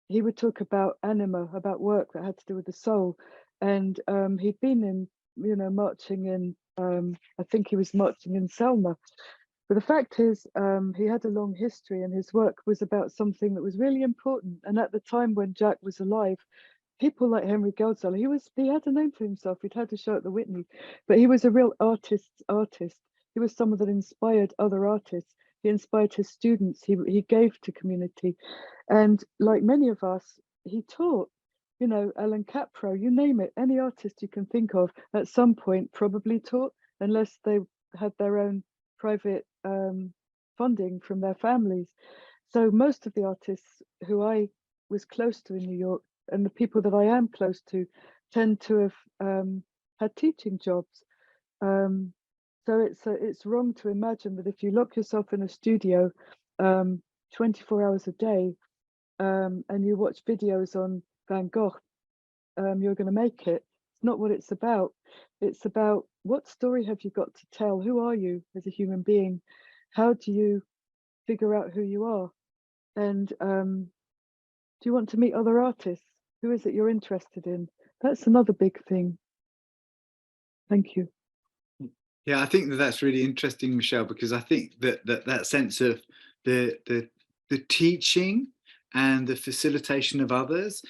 he would talk about anima, about work that had to do with the soul. And he'd been in, you know, marching in, I think he was marching in Selma. But the fact is, he had a long history and his work was about something that was really important. And at the time when Jack was alive, people like Henry Geldzahler, he had a name for himself. He'd had a show at the Whitney, but he was a real artist's artist. He was someone that inspired other artists. He inspired his students. He gave to community, and like many of us, he taught. You know, Ellen Capro, you name it, any artist you can think of at some point probably taught, unless they had their own private funding from their families. So most of the artists who I was close to in New York, and the people that I am close to, tend to have had teaching jobs. So it's wrong to imagine that if you lock yourself in a studio 24 hours a day and you watch videos on Van Gogh, you're going to make it. It's not what it's about. It's about, what story have you got to tell? Who are you as a human being? How do you figure out who you are? And do you want to meet other artists? Who is it you're interested in? That's another big thing. Thank you. Yeah, I think that's really interesting, Michelle, because I think that sense of the teaching and the facilitation of others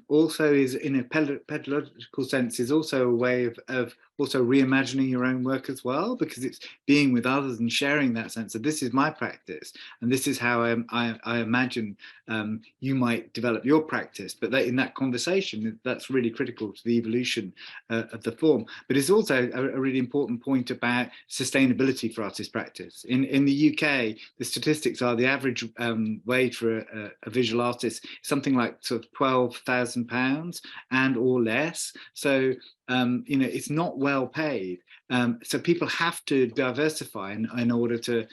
also is, in a pedagogical sense, is also a way of also reimagining your own work as well, because it's being with others and sharing that sense of, this is my practice and this is how I imagine you might develop your practice. But that, in that conversation, that's really critical to the evolution of the form. But it's also a really important point about sustainability for artist practice. In the UK, the statistics are the average wage for a visual artist is something like sort of £12,000 and or less. So you know, it's not well paid. So people have to diversify in order to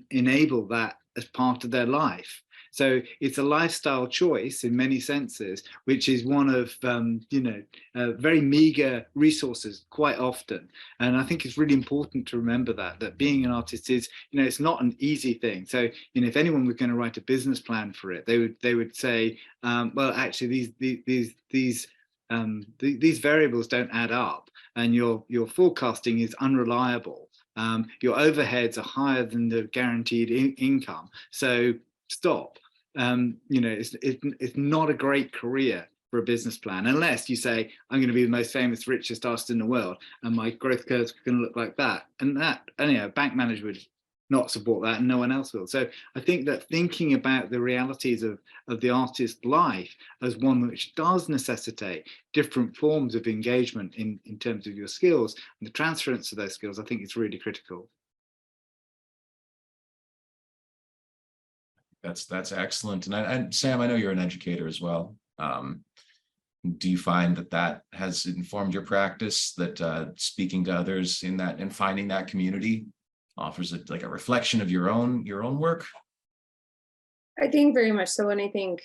enable that as part of their life. So it's a lifestyle choice in many senses, which is one of, you know, very meager resources quite often. And I think it's really important to remember that being an artist is, you know, it's not an easy thing. So, you know, if anyone was going to write a business plan for it, they would say, well, actually, these variables don't add up, and your forecasting is unreliable. Your overheads are higher than the guaranteed income. So stop. You know, it's not a great career for a business plan, unless you say, I'm going to be the most famous, richest artist in the world, and my growth curves are going to look like that. And you know, bank managers would not support that, and no one else will. So I think that thinking about the realities of the artist's life as one which does necessitate different forms of engagement in terms of your skills and the transference of those skills, I think is really critical. That's excellent. And Sam, I know you're an educator as well. Do you find that has informed your practice, that speaking to others in that and finding that community offers it like a reflection of your own work? I think very much so. And I think,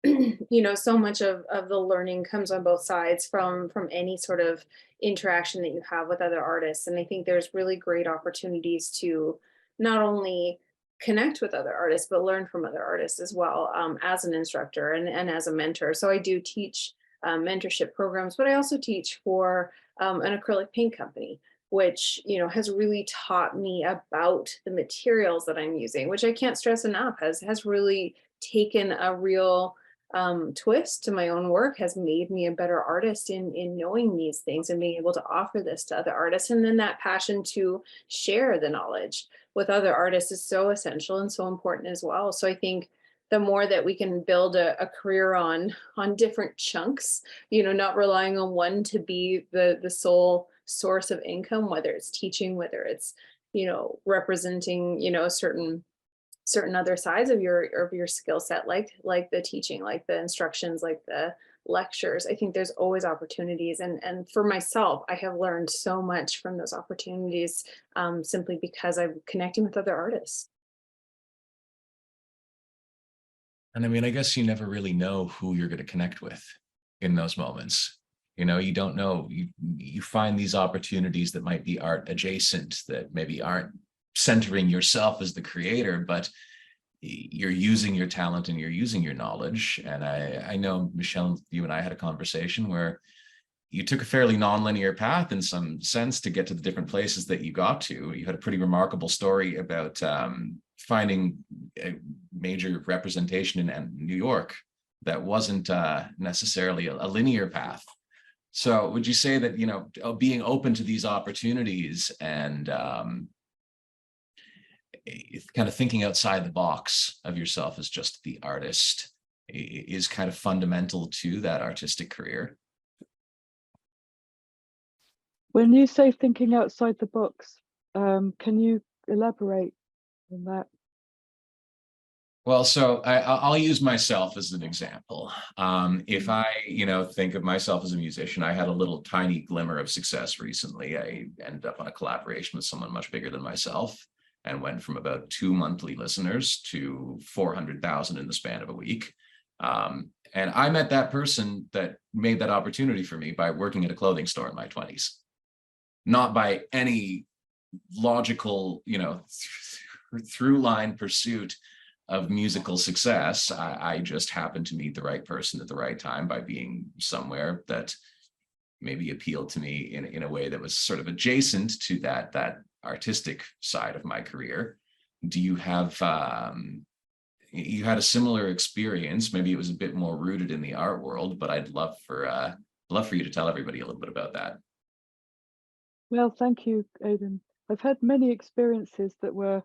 you know, so much of the learning comes on both sides from any sort of interaction that you have with other artists. And I think there's really great opportunities to not only connect with other artists, but learn from other artists as well, as an instructor and as a mentor. So I do teach mentorship programs, but I also teach for an acrylic paint company, which, you know, has really taught me about the materials that I'm using, which I can't stress enough, has really taken a real twist to my own work, has made me a better artist in knowing these things and being able to offer this to other artists. And then that passion to share the knowledge with other artists is so essential and so important as well. So I think the more that we can build a career on different chunks, you know, not relying on one to be the sole source of income, whether it's teaching, whether it's, you know, representing, you know, certain other sides of your skill set, like the teaching, like the instructions, like the lectures. I think there's always opportunities, and for myself, I have learned so much from those opportunities, simply because I'm connecting with other artists. And I mean, I guess you never really know who you're going to connect with in those moments. You know, you don't know, you find these opportunities that might be art adjacent, that maybe aren't centering yourself as the creator, but you're using your talent and you're using your knowledge. And I know, Michelle, you and I had a conversation where you took a fairly non-linear path in some sense to get to the different places that you got to. You had a pretty remarkable story about finding a major representation in New York that wasn't necessarily a linear path. So would you say that, you know, being open to these opportunities and kind of thinking outside the box of yourself as just the artist is kind of fundamental to that artistic career? When you say thinking outside the box, can you elaborate on that? Well, so I'll use myself as an example. If I, you know, think of myself as a musician, I had a little tiny glimmer of success recently. I ended up on a collaboration with someone much bigger than myself and went from about 2 monthly listeners to 400,000 in the span of a week. And I met that person that made that opportunity for me by working at a clothing store in my 20s, not by any logical, you know, through line pursuit of musical success. I just happened to meet the right person at the right time by being somewhere that maybe appealed to me in a way that was sort of adjacent to that artistic side of my career. Do you have you had a similar experience? Maybe it was a bit more rooted in the art world, but I'd love for you to tell everybody a little bit about that. Well, thank you, Aidan. I've had many experiences that were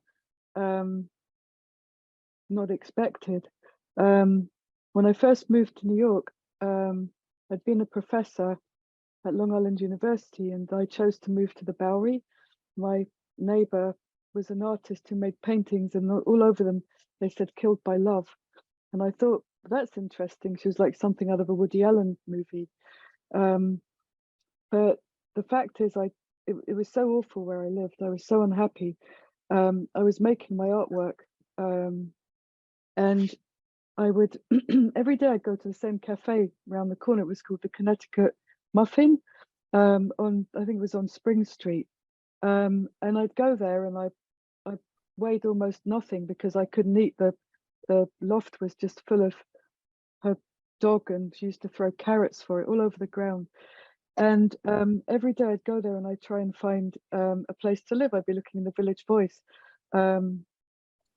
not expected. When I first moved to New York, I'd been a professor at Long Island University, and I chose to move to the Bowery. My neighbor was an artist who made paintings, and all over them they said "killed by love," and I thought, that's interesting. She was like something out of a Woody Allen movie. But the fact is, it was so awful where I lived. I was so unhappy. I was making my artwork, and I would every day I'd go to the same cafe around the corner. It was called the Connecticut Muffin, on, I think it was on Spring Street. And I'd go there and I weighed almost nothing because I couldn't eat. The loft was just full of her dog, and she used to throw carrots for it all over the ground. And every day I'd go there and I'd try and find a place to live. I'd be looking in the Village Voice. And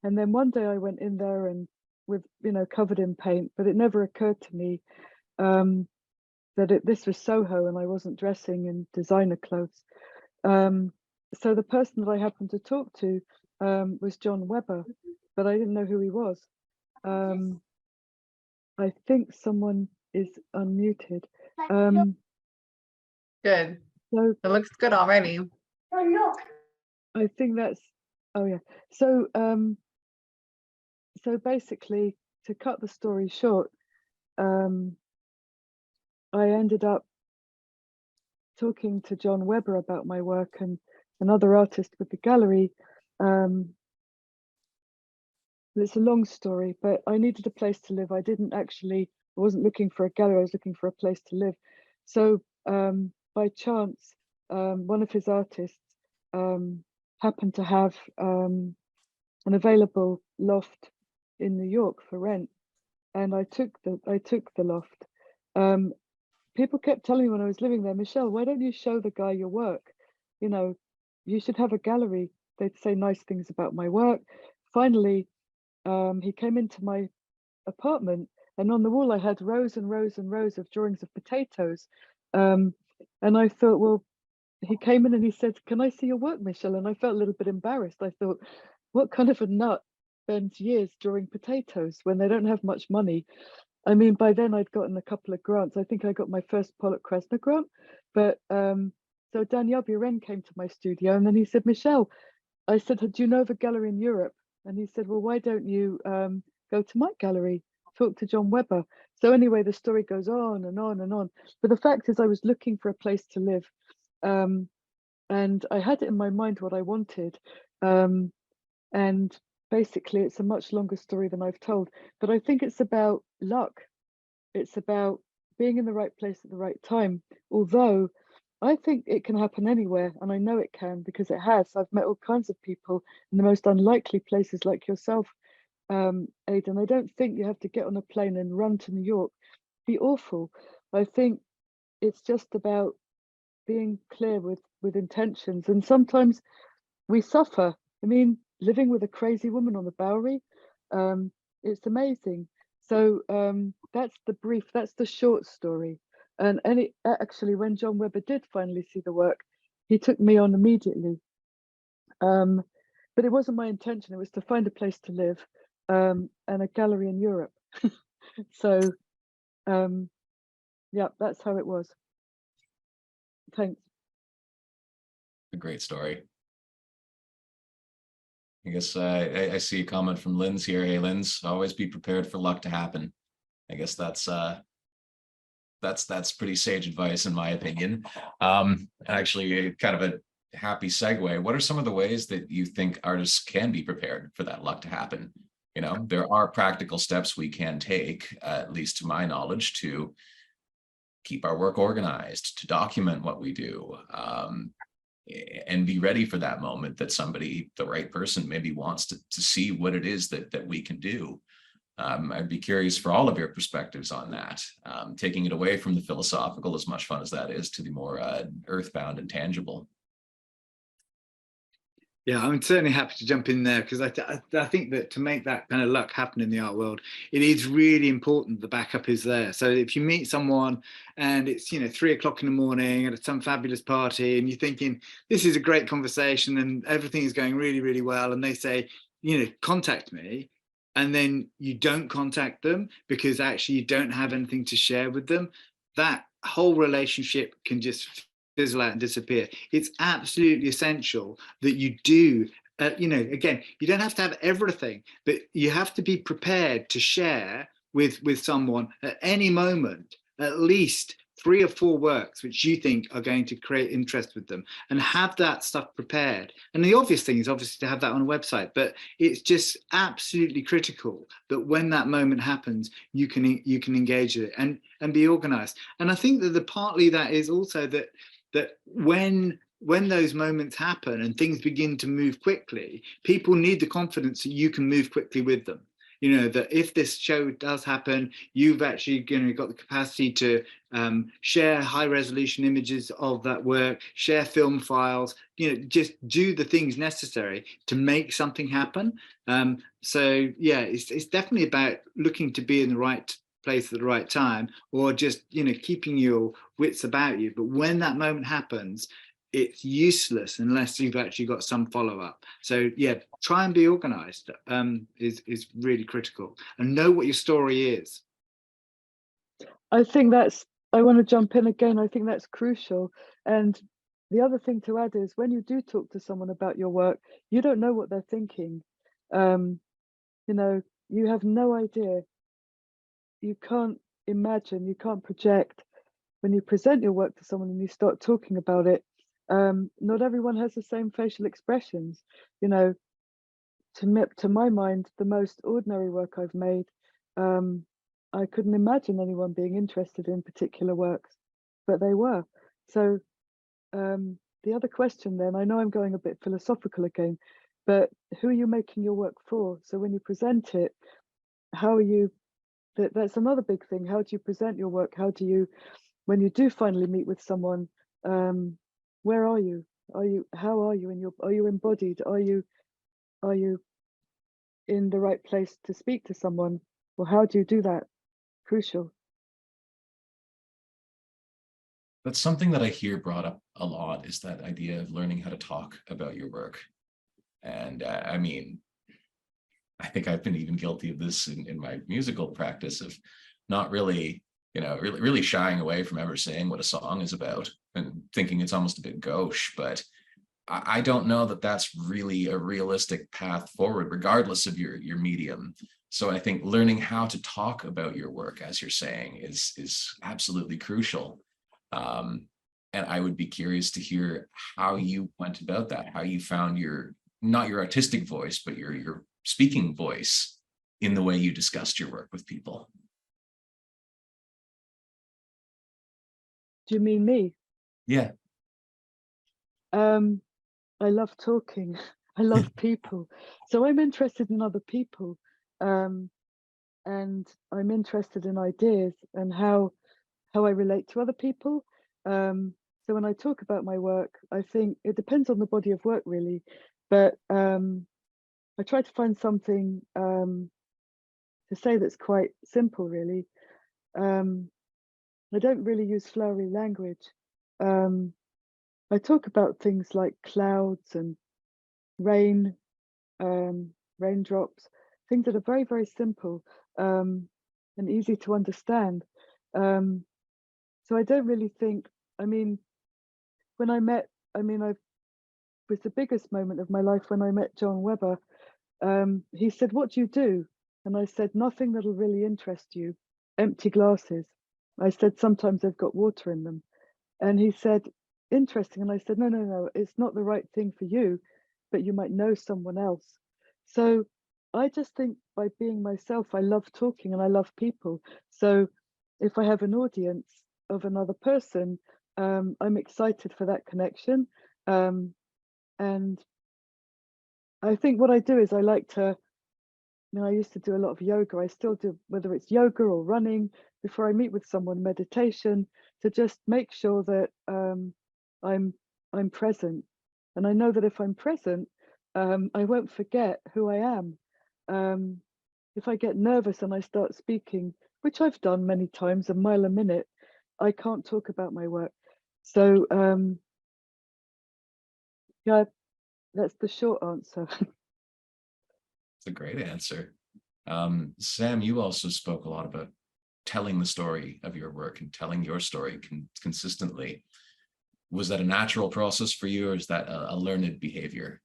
then one day I went in there and with, you know, covered in paint, but it never occurred to me that this was Soho and I wasn't dressing in designer clothes. So the person that I happened to talk to was John Webber, but I didn't know who he was. I think someone is unmuted. Good. So It looks good already. I think that's, oh yeah. So so basically, to cut the story short, I ended up talking to John Webber about my work and another artist with the gallery. It's a long story, but I needed a place to live. I wasn't looking for a gallery, I was looking for a place to live. So by chance, one of his artists happened to have an available loft in New York for rent, and I took the loft. People kept telling me when I was living there, Michelle, why don't you show the guy your work? You know, you should have a gallery. They'd say nice things about my work. Finally, he came into my apartment, and on the wall I had rows and rows and rows of drawings of potatoes. And I thought, well, he came in and he said, "Can I see your work, Michelle?" And I felt a little bit embarrassed. I thought, what kind of a nut spends years drawing potatoes when they don't have much money? I mean, by then I'd gotten a couple of grants. I think I got my first Pollock Krasner grant. But so Daniel Buren came to my studio, and then he said, "Michelle," I said, "do you know of a gallery in Europe?" And he said, "Well, why don't you go to my gallery, talk to John Webber?" So anyway, the story goes on and on and on. But the fact is, I was looking for a place to live. And I had it in my mind what I wanted. And basically, it's a much longer story than I've told. But I think it's about luck. It's about being in the right place at the right time. Although I think it can happen anywhere, and I know it can because it has. I've met all kinds of people in the most unlikely places, like yourself, Aidan. I don't think you have to get on a plane and run to New York. Be awful. I think it's just about being clear with intentions, and sometimes we suffer. I mean, living with a crazy woman on the Bowery, it's amazing. So that's the brief, that's the short story. And actually, when John Webber did finally see the work, he took me on immediately. But it wasn't my intention. It was to find a place to live and a gallery in Europe. So yeah, that's how it was. Thanks. A great story. I guess I see a comment from Lynn's here. Hey, Lynn's, always be prepared for luck to happen. I guess that's pretty sage advice in my opinion. Actually, kind of a happy segue. What are some of the ways that you think artists can be prepared for that luck to happen? You know, there are practical steps we can take, at least to my knowledge, to keep our work organized, to document what we do, and be ready for that moment that somebody, the right person, maybe wants to see what it is that we can do. I'd be curious for all of your perspectives on that, taking it away from the philosophical, as much fun as that is, to the more earthbound and tangible. Yeah, I'm certainly happy to jump in there, because I think that to make that kind of luck happen in the art world, it is really important the backup is there. So if you meet someone and it's, you know, 3 o'clock in the morning at some fabulous party, and you're thinking this is a great conversation and everything is going really, really well, and they say, you know, contact me, and then you don't contact them because actually you don't have anything to share with them, that whole relationship can just fizzle out and disappear. It's absolutely essential that you do, you know, again, you don't have to have everything, but you have to be prepared to share with someone at any moment, at least 3 or 4 works which you think are going to create interest with them, and have that stuff prepared. And the obvious thing is obviously to have that on a website, but it's just absolutely critical that when that moment happens, you can engage with it and be organized. And I think that partly that is also that when those moments happen and things begin to move quickly, people need the confidence that you can move quickly with them. You know, that if this show does happen, you've actually, you know, got the capacity to share high resolution images of that work, share film files, you know, just do the things necessary to make something happen. So yeah, it's definitely about looking to be in the right place at the right time, or just, you know, keeping your wits about you. But when that moment happens, it's useless unless you've actually got some follow-up. So yeah, try and be organized is really critical, and know what your story is. I think I want to jump in again. I think that's crucial. And the other thing to add is, when you do talk to someone about your work, you don't know what they're thinking. You know, you have no idea. You can't imagine, you can't project. When you present your work to someone and you start talking about it, not everyone has the same facial expressions. You know, to my mind, the most ordinary work I've made, I couldn't imagine anyone being interested in particular works, but they were. So the other question then, I know I'm going a bit philosophical again, but who are you making your work for? So when you present it, how are you, that's another big thing. How do you present your work? How do you, when you do finally meet with someone, where are you? How are you are you embodied? Are you in the right place to speak to someone? Or how do you do that? Crucial. That's something that I hear brought up a lot, is that idea of learning how to talk about your work. And I mean, I think I've been even guilty of this in my musical practice, of not really, you know, really shying away from ever saying what a song is about, and thinking it's almost a bit gauche. But I don't know that that's really a realistic path forward, regardless of your medium. So I think learning how to talk about your work, as you're saying, is absolutely crucial. And I would be curious to hear how you went about that, how you found not your artistic voice, but your speaking voice in the way you discussed your work with people. Do you mean me? Yeah. I love talking. I love people. So I'm interested in other people. And I'm interested in ideas and how I relate to other people. So when I talk about my work, I think it depends on the body of work really, but I try to find something to say that's quite simple, really. I don't really use flowery language. I talk about things like clouds and rain, raindrops, things that are very, very simple and easy to understand. So I don't really think, I mean, when I met, I was the biggest moment of my life when I met John Webber. He said, "What do you do?" And I said, "Nothing that'll really interest you. Empty glasses." I said, "Sometimes they've got water in them." And he said, "Interesting." And I said, no, it's not the right thing for you, but you might know someone else. So I just think by being myself, I love talking and I love people. So if I have an audience of another person, I'm excited for that connection. And I think what I do is I like to, I used to do a lot of yoga. I still do, whether it's yoga or running, before I meet with someone, meditation, to just make sure that I'm present. And I know that if I'm present, I won't forget who I am. If I get nervous and I start speaking, which I've done many times, a mile a minute, I can't talk about my work. So yeah, that's the short answer. It's a great answer. Sam, you also spoke a lot about telling the story of your work and telling your story consistently. Was that a natural process for you, or is that a learned behavior?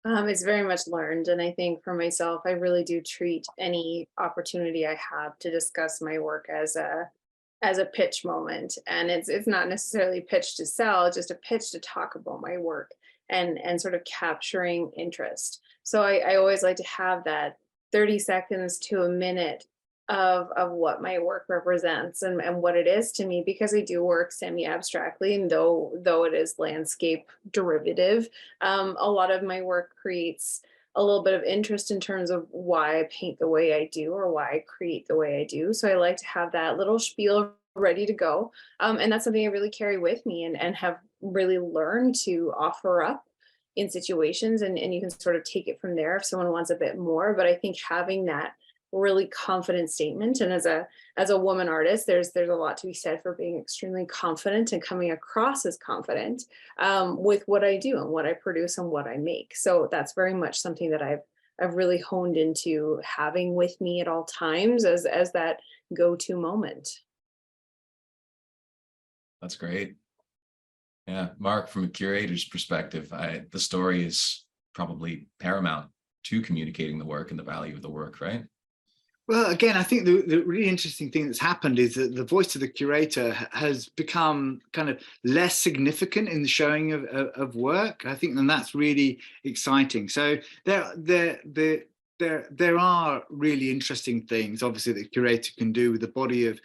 It's very much learned. And I think for myself, I really do treat any opportunity I have to discuss my work as a pitch moment. And it's not necessarily pitch to sell, just a pitch to talk about my work and sort of capturing interest. So I always like to have that 30 seconds to a minute of what my work represents and what it is to me, because I do work semi-abstractly, and though it is landscape derivative, a lot of my work creates a little bit of interest in terms of why I paint the way I do or why I create the way I do. So I like to have that little spiel ready to go. And that's something I really carry with me and have really learned to offer up in situations, and you can sort of take it from there if someone wants a bit more. But I think having that really confident statement, and as a woman artist, there's a lot to be said for being extremely confident and coming across as confident with what I do and what I produce and what I make. So that's very much something that I've really honed into having with me at all times as that go-to moment. That's great. Yeah, Marc, from a curator's perspective, the story is probably paramount to communicating the work and the value of the work, right? Well, again, I think the really interesting thing that's happened is that the voice of the curator has become kind of less significant in the showing of work. I think, and that's really exciting. So there are really interesting things, obviously, that the curator can do with the body of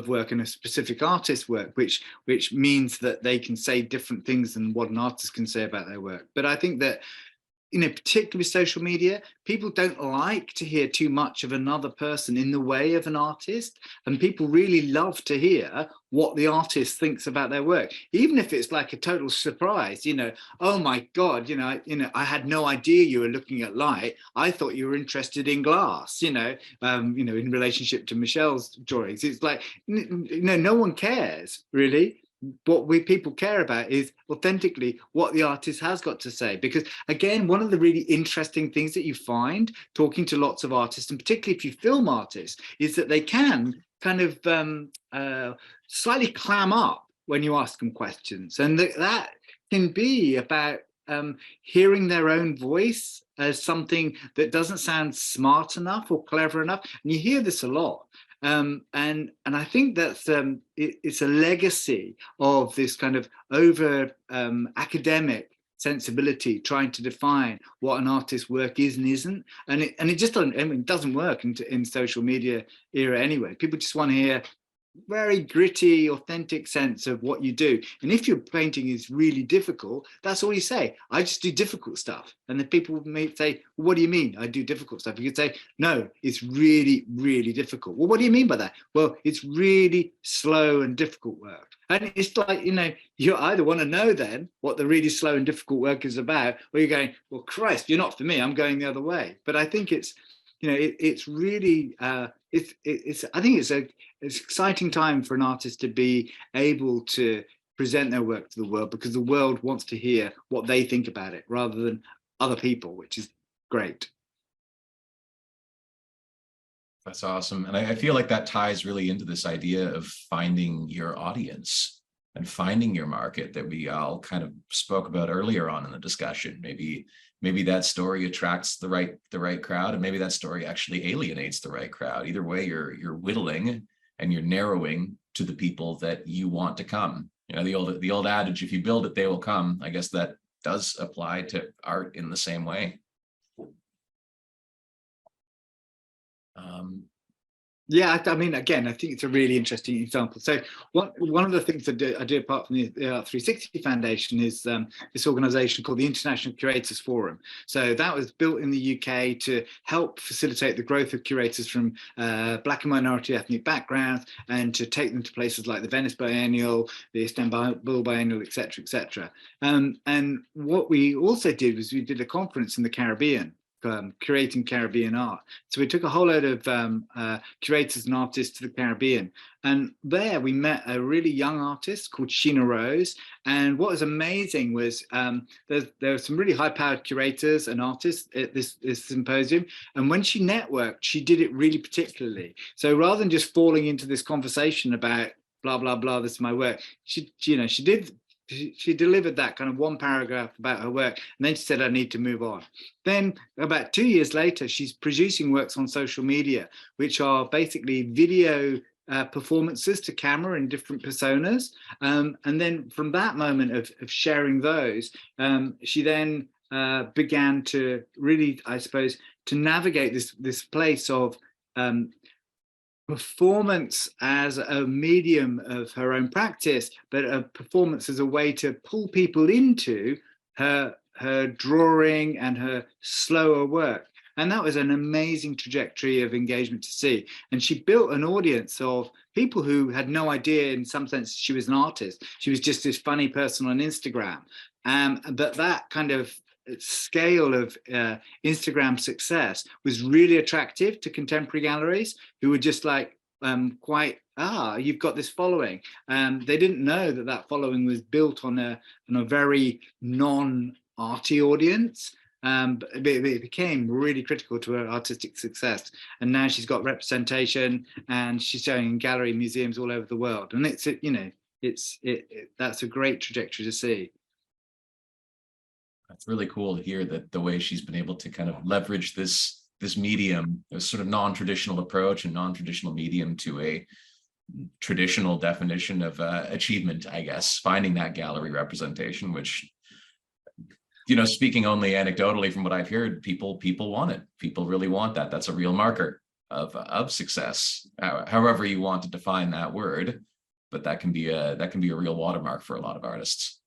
work and a specific artist's work, which means that they can say different things than what an artist can say about their work. But I think that, particularly with social media, people don't like to hear too much of another person in the way of an artist, and people really love to hear what the artist thinks about their work, even if it's like a total surprise. Oh my God, I had no idea you were looking at light. I thought you were interested in glass. In relationship to Michelle's drawings, it's like no one cares really. What people care about is authentically what the artist has got to say. Because again, one of the really interesting things that you find talking to lots of artists, and particularly if you film artists, is that they can kind of slightly clam up when you ask them questions. And that can be about hearing their own voice as something that doesn't sound smart enough or clever enough. And you hear this a lot. And I think that's it's a legacy of this kind of over academic sensibility, trying to define what an artist's work is and isn't, and it just doesn't work in social media era anyway. People just want to hear very gritty, authentic sense of what you do. And if your painting is really difficult, that's all you say. I just do difficult stuff. And then people may say, well, what do you mean I do difficult stuff? You could say, no, it's really, really difficult. Well, what do you mean by that? Well, it's really slow and difficult work. And it's like, you either want to know then what the really slow and difficult work is about, or you're going, well, Christ, you're not for me, I'm going the other way. But I think it's it's really it's I think it's an exciting time for an artist to be able to present their work to the world, because the world wants to hear what they think about it rather than other people, which is great. That's awesome. And I feel like that ties really into this idea of finding your audience and finding your market that we all kind of spoke about earlier on in the discussion. Maybe that story attracts the right crowd, and maybe that story actually alienates the right crowd. Either way, you're whittling and you're narrowing to the people that you want to come. The old adage, if you build it, they will come. I guess that does apply to art in the same way. Yeah, I mean, again, I think it's a really interesting example. So one of the things I do apart from the 360 Foundation is this organization called the International Curators Forum. So that was built in the UK to help facilitate the growth of curators from Black and minority ethnic backgrounds, and to take them to places like the Venice Biennial, the Istanbul Biennial, etc., etc. And what we also did was we did a conference in the Caribbean, curating Caribbean art. So we took a whole load of curators and artists to the Caribbean, and there we met a really young artist called Sheena Rose. And what was amazing was there were some really high-powered curators and artists at this symposium, and when she networked, she did it really particularly. So rather than just falling into this conversation about blah blah blah, this is my work, she delivered that kind of one paragraph about her work, and then she said, I need to move on. Then about 2 years later, she's producing works on social media, which are basically video performances to camera in different personas. And then from that moment of sharing those, she then began to really, I suppose, to navigate this place of performance as a medium of her own practice, but a performance as a way to pull people into her drawing and her slower work. And that was an amazing trajectory of engagement to see. And she built an audience of people who had no idea, in some sense, she was an artist. She was just this funny person on Instagram. But that kind of scale of Instagram success was really attractive to contemporary galleries, who were just like you've got this following. They didn't know that following was built on a very non-arty audience. But it became really critical to her artistic success, and now she's got representation and she's showing in gallery museums all over the world, and that's a great trajectory to see. It's really cool to hear that the way she's been able to kind of leverage this medium, this sort of non-traditional approach and non-traditional medium, to a traditional definition of achievement, I guess, finding that gallery representation, which, speaking only anecdotally from what I've heard, people want it. People really want that. That's a real marker of success, however you want to define that word, but that can be a real watermark for a lot of artists.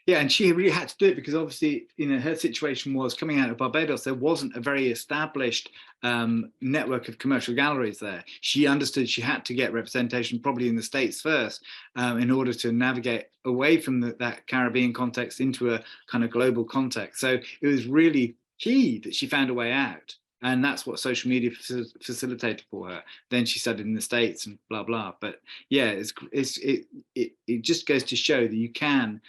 Yeah, and she really had to do it because obviously, her situation was coming out of Barbados. There wasn't a very established network of commercial galleries there. She understood she had to get representation, probably in the States first, in order to navigate away from that Caribbean context into a kind of global context. So it was really key that she found a way out. And that's what social media facilitated for her. Then she studied in the States and blah, blah. But yeah, it just goes to show that you can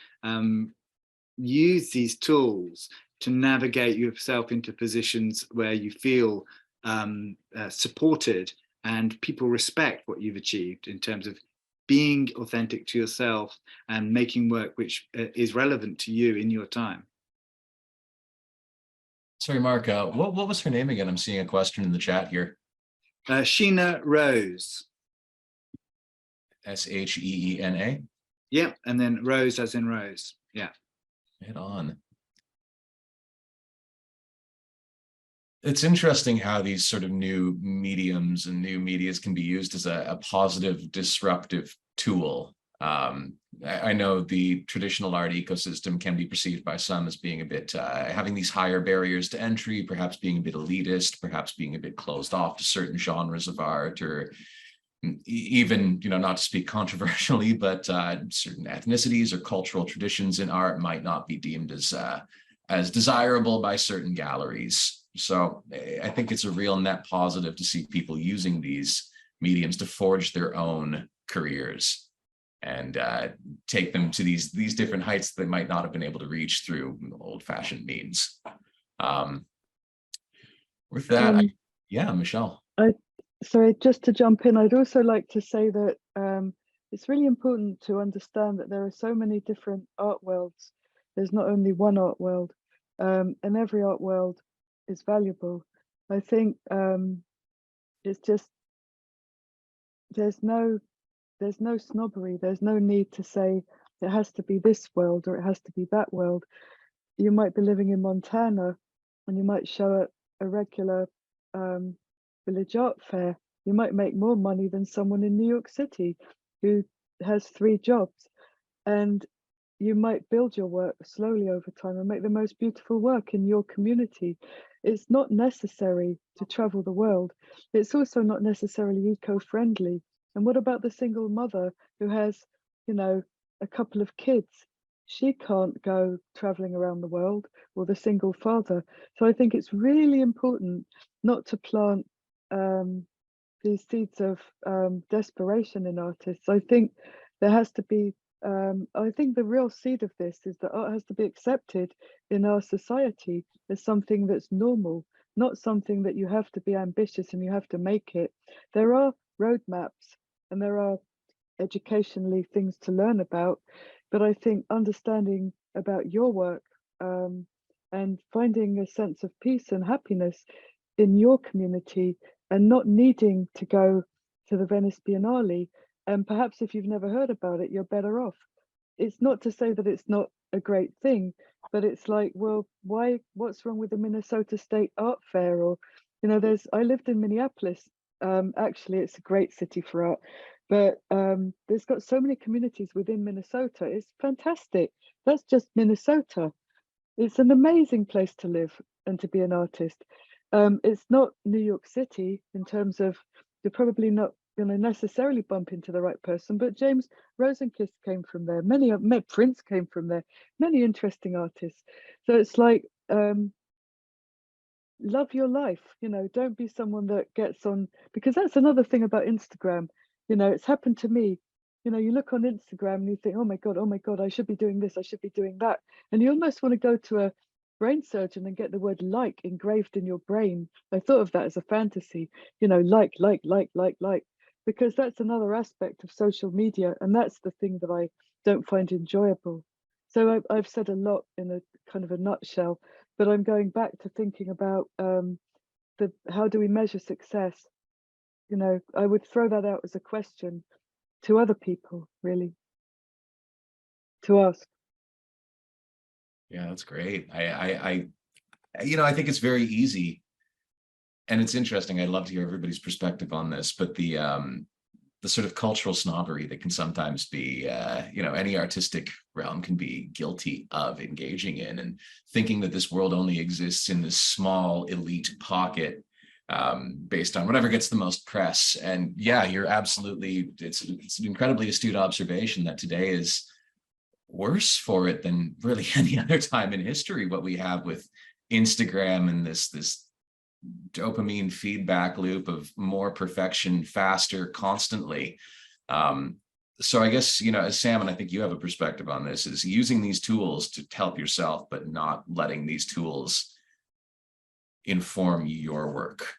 use these tools to navigate yourself into positions where you feel supported and people respect what you've achieved in terms of being authentic to yourself and making work which is relevant to you in your time. Sorry, Mark, what was her name again? I'm seeing a question in the chat here. Sheena Rose. Sheena? Yeah, and then Rose as in Rose. Yeah. Right on. It's interesting how these sort of new mediums and new medias can be used as a positive, disruptive tool. I know the traditional art ecosystem can be perceived by some as being a bit, having these higher barriers to entry, perhaps being a bit elitist, perhaps being a bit closed off to certain genres of art, or even, not to speak controversially, but certain ethnicities or cultural traditions in art might not be deemed as desirable by certain galleries. So I think it's a real net positive to see people using these mediums to forge their own careers and take them to these different heights they might not have been able to reach through old-fashioned means. With that, yeah, Michelle. Sorry, just to jump in, I'd also like to say that it's really important to understand that there are so many different art worlds. There's not only one art world, and every art world is valuable. I think it's just there's no snobbery. There's no need to say it has to be this world or it has to be that world. You might be living in Montana and you might show a regular village art fair. You might make more money than someone in New York City who has 3 jobs, and you might build your work slowly over time and make the most beautiful work in your community. It's not necessary to travel the world. It's also not necessarily eco-friendly. And what about the single mother who has, you know, a couple of kids? She can't go traveling around the world, or the single father. So I think it's really important not to plant these seeds of desperation in artists. I think there has to be, I think the real seed of this is that art has to be accepted in our society as something that's normal, not something that you have to be ambitious and you have to make it. There are roadmaps and there are educationally things to learn about, but I think understanding about your work and finding a sense of peace and happiness in your community and not needing to go to the Venice Biennale, and perhaps if you've never heard about it, you're better off. It's not to say that it's not a great thing, but it's like, well, what's wrong with the Minnesota State Art Fair? Or, you know, I lived in Minneapolis. Actually, it's a great city for art, but there's got so many communities within Minnesota. It's fantastic. That's just Minnesota. It's an amazing place to live and to be an artist. It's not New York City in terms of, you're probably not going to necessarily bump into the right person, but James Rosenkist came from there. Prince came from there. Many interesting artists. So it's like, love your life, you know, don't be someone that gets on, because that's another thing about Instagram. You know, it's happened to me. You know, you look on Instagram and you think, oh my God, I should be doing this, I should be doing that. And you almost want to go to a brain surgeon and get the word like engraved in your brain. I thought of that as a fantasy, you know, like, because that's another aspect of social media. And that's the thing that I don't find enjoyable. So I've said a lot in a kind of a nutshell, but I'm going back to thinking about how do we measure success? You know, I would throw that out as a question to other people, really, to ask. Yeah, that's great. You know, I think it's very easy, and it's interesting. I'd love to hear everybody's perspective on this, but the sort of cultural snobbery that can sometimes be, you know, any artistic realm can be guilty of engaging in, and thinking that this world only exists in this small elite pocket based on whatever gets the most press. And yeah, you're absolutely, it's an incredibly astute observation that today is worse for it than really any other time in history, what we have with Instagram and this dopamine feedback loop of more perfection, faster, constantly. So I guess, you know, as Sam, and I think you have a perspective on this, is using these tools to help yourself, but not letting these tools inform your work.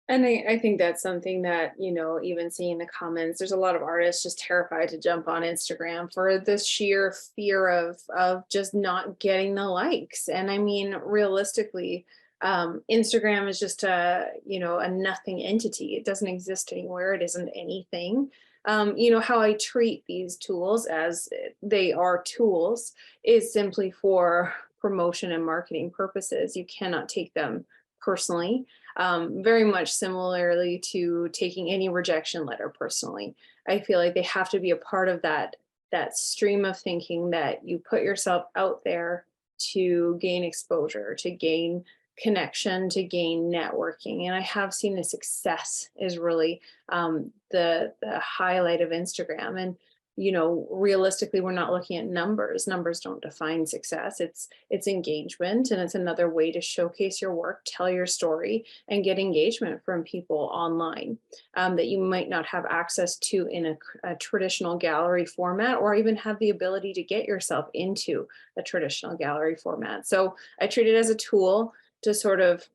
And I think that's something that, you know, even seeing the comments, there's a lot of artists just terrified to jump on Instagram for this sheer fear of just not getting the likes. And I mean, realistically, Instagram is just you know, a nothing entity. It doesn't exist anywhere. It isn't anything. You know, how I treat these tools, as they are tools, is simply for promotion and marketing purposes. You cannot take them personally. Very much similarly to taking any rejection letter personally. I feel like they have to be a part of that stream of thinking, that you put yourself out there to gain exposure, to gain connection, to gain networking. And I have seen the success is really the highlight of Instagram. And realistically, we're not looking at numbers. Numbers don't define success. It's engagement, and it's another way to showcase your work, tell your story, and get engagement from people online that you might not have access to in a traditional gallery format, or even have the ability to get yourself into a traditional gallery format. So I treat it as a tool to sort of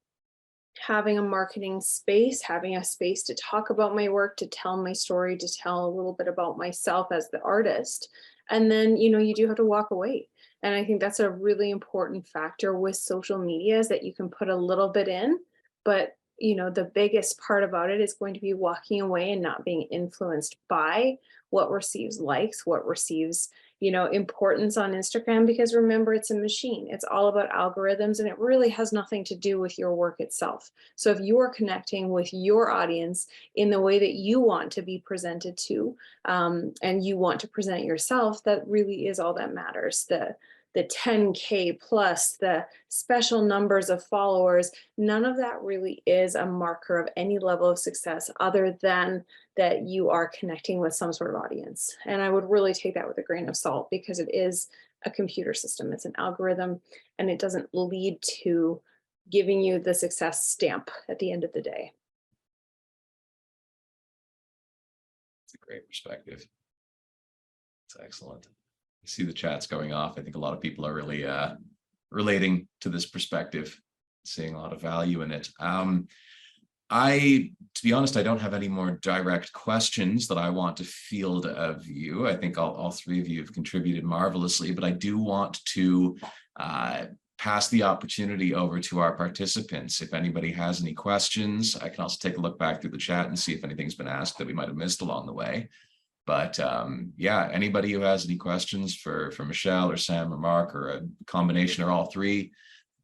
having a marketing space, having a space to talk about my work, to tell my story, to tell a little bit about myself as the artist. And then, you do have to walk away. And I think that's a really important factor with social media, is that you can put a little bit in, but the biggest part about it is going to be walking away and not being influenced by what receives likes, what receives importance on Instagram, because remember, it's a machine. It's all about algorithms, and it really has nothing to do with your work itself. So if you are connecting with your audience in the way that you want to be presented to, and you want to present yourself, that really is all that matters. The 10K plus, the special numbers of followers, none of that really is a marker of any level of success, other than that you are connecting with some sort of audience. And I would really take that with a grain of salt, because it is a computer system. It's an algorithm, and it doesn't lead to giving you the success stamp at the end of the day. It's a great perspective. It's excellent. I see the chats going off. I think a lot of people are really relating to this perspective, seeing a lot of value in it. To be honest, I don't have any more direct questions that I want to field of you. I think all three of you have contributed marvelously, but I do want to pass the opportunity over to our participants. If anybody has any questions, I can also take a look back through the chat and see if anything's been asked that we might have missed along the way. But yeah, anybody who has any questions for Michelle or Sam or Marc, or a combination or all three,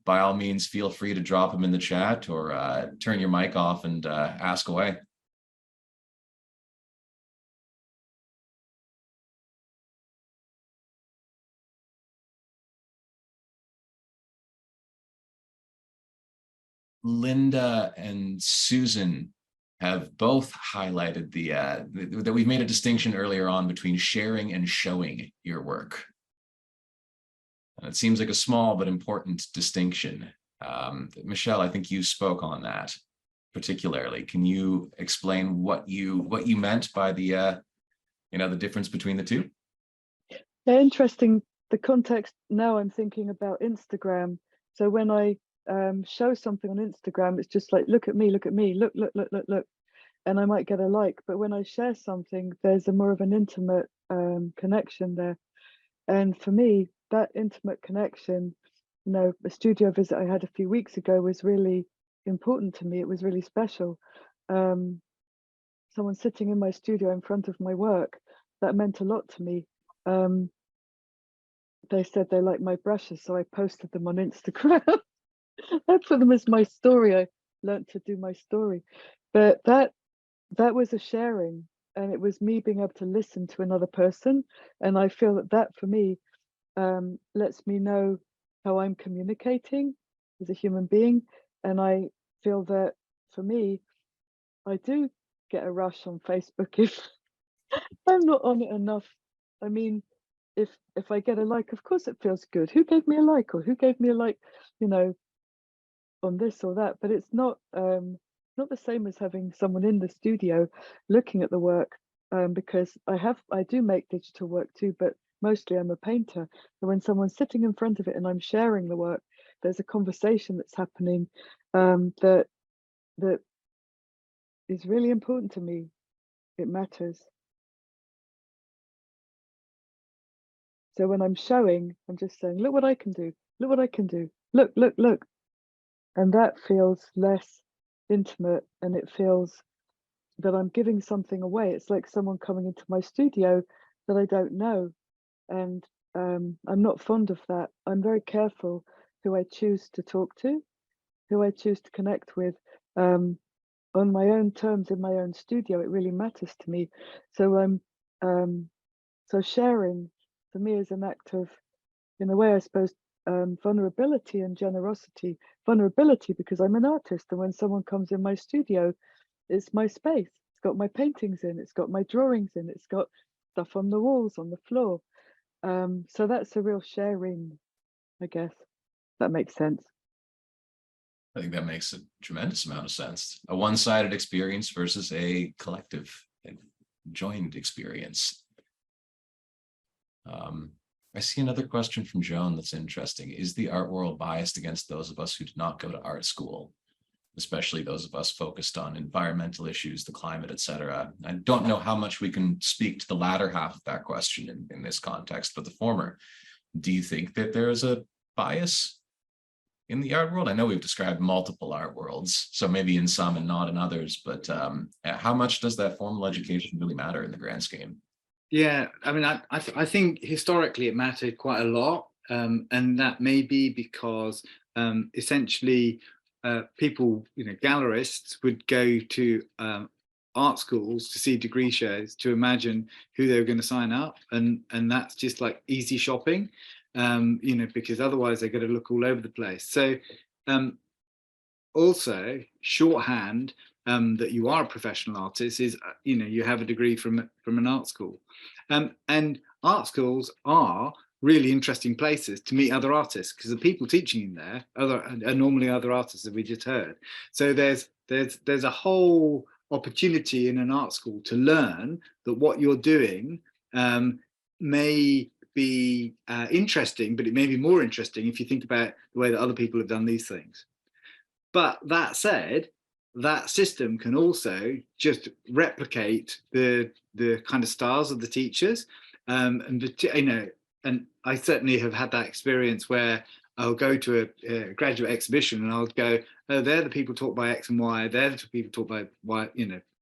by all means, feel free to drop them in the chat, or turn your mic off and ask away. Linda and Susan have both highlighted that we've made a distinction earlier on between sharing and showing your work. And it seems like a small but important distinction. Michelle, I think you spoke on that particularly. Can you explain what you meant by the difference between the two? Yeah, interesting. The context now, I'm thinking about Instagram. So when I show something on Instagram, it's just like, look at me, look, and I might get a like. But when I share something, there's more of an intimate connection there. And for me, that intimate connection, a studio visit I had a few weeks ago was really important to me. It was really special. Someone sitting in my studio in front of my work, that meant a lot to me. They said they liked my brushes, so I posted them on Instagram. I put them as my story. I learned to do my story. But that was a sharing, and it was me being able to listen to another person. And I feel that for me lets me know how I'm communicating as a human being. And I feel that for me, I do get a rush on Facebook if I'm not on it enough. I mean, if I get a like, of course it feels good. Who gave me a like, or who gave me a like, on this or that? But it's not the same as having someone in the studio looking at the work, because I do make digital work too, but mostly I'm a painter. And when someone's sitting in front of it and I'm sharing the work, there's a conversation that's happening that is really important to me. It matters. So when I'm showing, I'm just saying, look what I can do. Look what I can do. Look. And that feels less intimate, and it feels that I'm giving something away. It's like someone coming into my studio that I don't know. And I'm not fond of that. I'm very careful who I choose to talk to, who I choose to connect with on my own terms in my own studio. It really matters to me. So so sharing for me is an act of, in a way, I suppose, vulnerability and generosity. Vulnerability because I'm an artist, and when someone comes in my studio, it's my space. It's got my paintings in, it's got my drawings in, it's got stuff on the walls, on the floor. So that's a real sharing, I guess. That makes sense. I think that makes a tremendous amount of sense. A one-sided experience versus a collective and joined experience. I see another question from Joan that's interesting. Is the art world biased against those of us who did not go to art school, especially those of us focused on environmental issues, the climate, etc.? I don't know how much we can speak to the latter half of that question in this context, but the former, do you think that there is a bias in the art world? I know we've described multiple art worlds, so maybe in some and not in others, but how much does that formal education really matter in the grand scheme? Yeah, I mean, I think historically it mattered quite a lot, and that may be because essentially people, gallerists would go to art schools to see degree shows to imagine who they were going to sign up, and that's just like easy shopping, because otherwise they're going to look all over the place. So also shorthand that you are a professional artist is, you have a degree from an art school, and art schools are really interesting places to meet other artists, because the people teaching in there are normally other artists, as we just heard. So there's a whole opportunity in an art school to learn that what you're doing may be interesting, but it may be more interesting if you think about the way that other people have done these things. But that said, that system can also just replicate the kind of styles of the teachers, and I certainly have had that experience where I'll go to a graduate exhibition and I'll go, oh, they're the people taught by X and Y, they're the people taught by Y,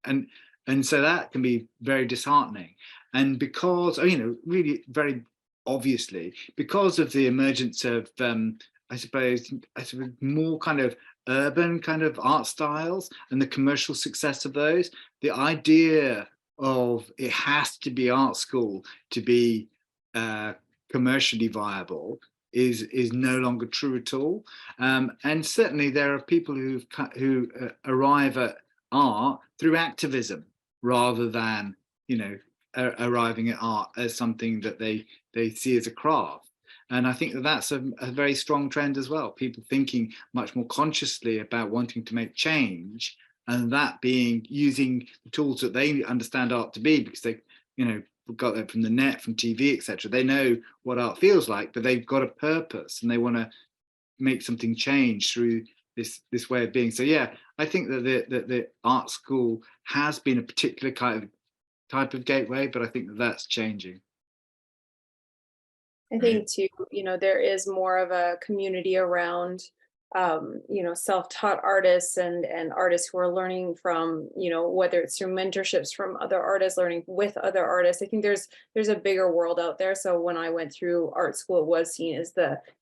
and so that can be very disheartening. And because, really very obviously, because of the emergence of I suppose more kind of urban kind of art styles and the commercial success of those, the idea of it has to be art school to be commercially viable is no longer true at all. And certainly there are people who arrive at art through activism rather than, arriving at art as something that they see as a craft. And I think that that's a very strong trend as well. People thinking much more consciously about wanting to make change, and that being using the tools that they understand art to be, because they, got that from the net, from TV, etc. They know what art feels like, but they've got a purpose and they want to make something change through this way of being. So yeah, I think that the art school has been a particular type of gateway, but I think that that's changing. I think too, there is more of a community around, self-taught artists and artists who are learning from, whether it's through mentorships from other artists, learning with other artists. I think there's a bigger world out there. So when I went through art school, it was seen as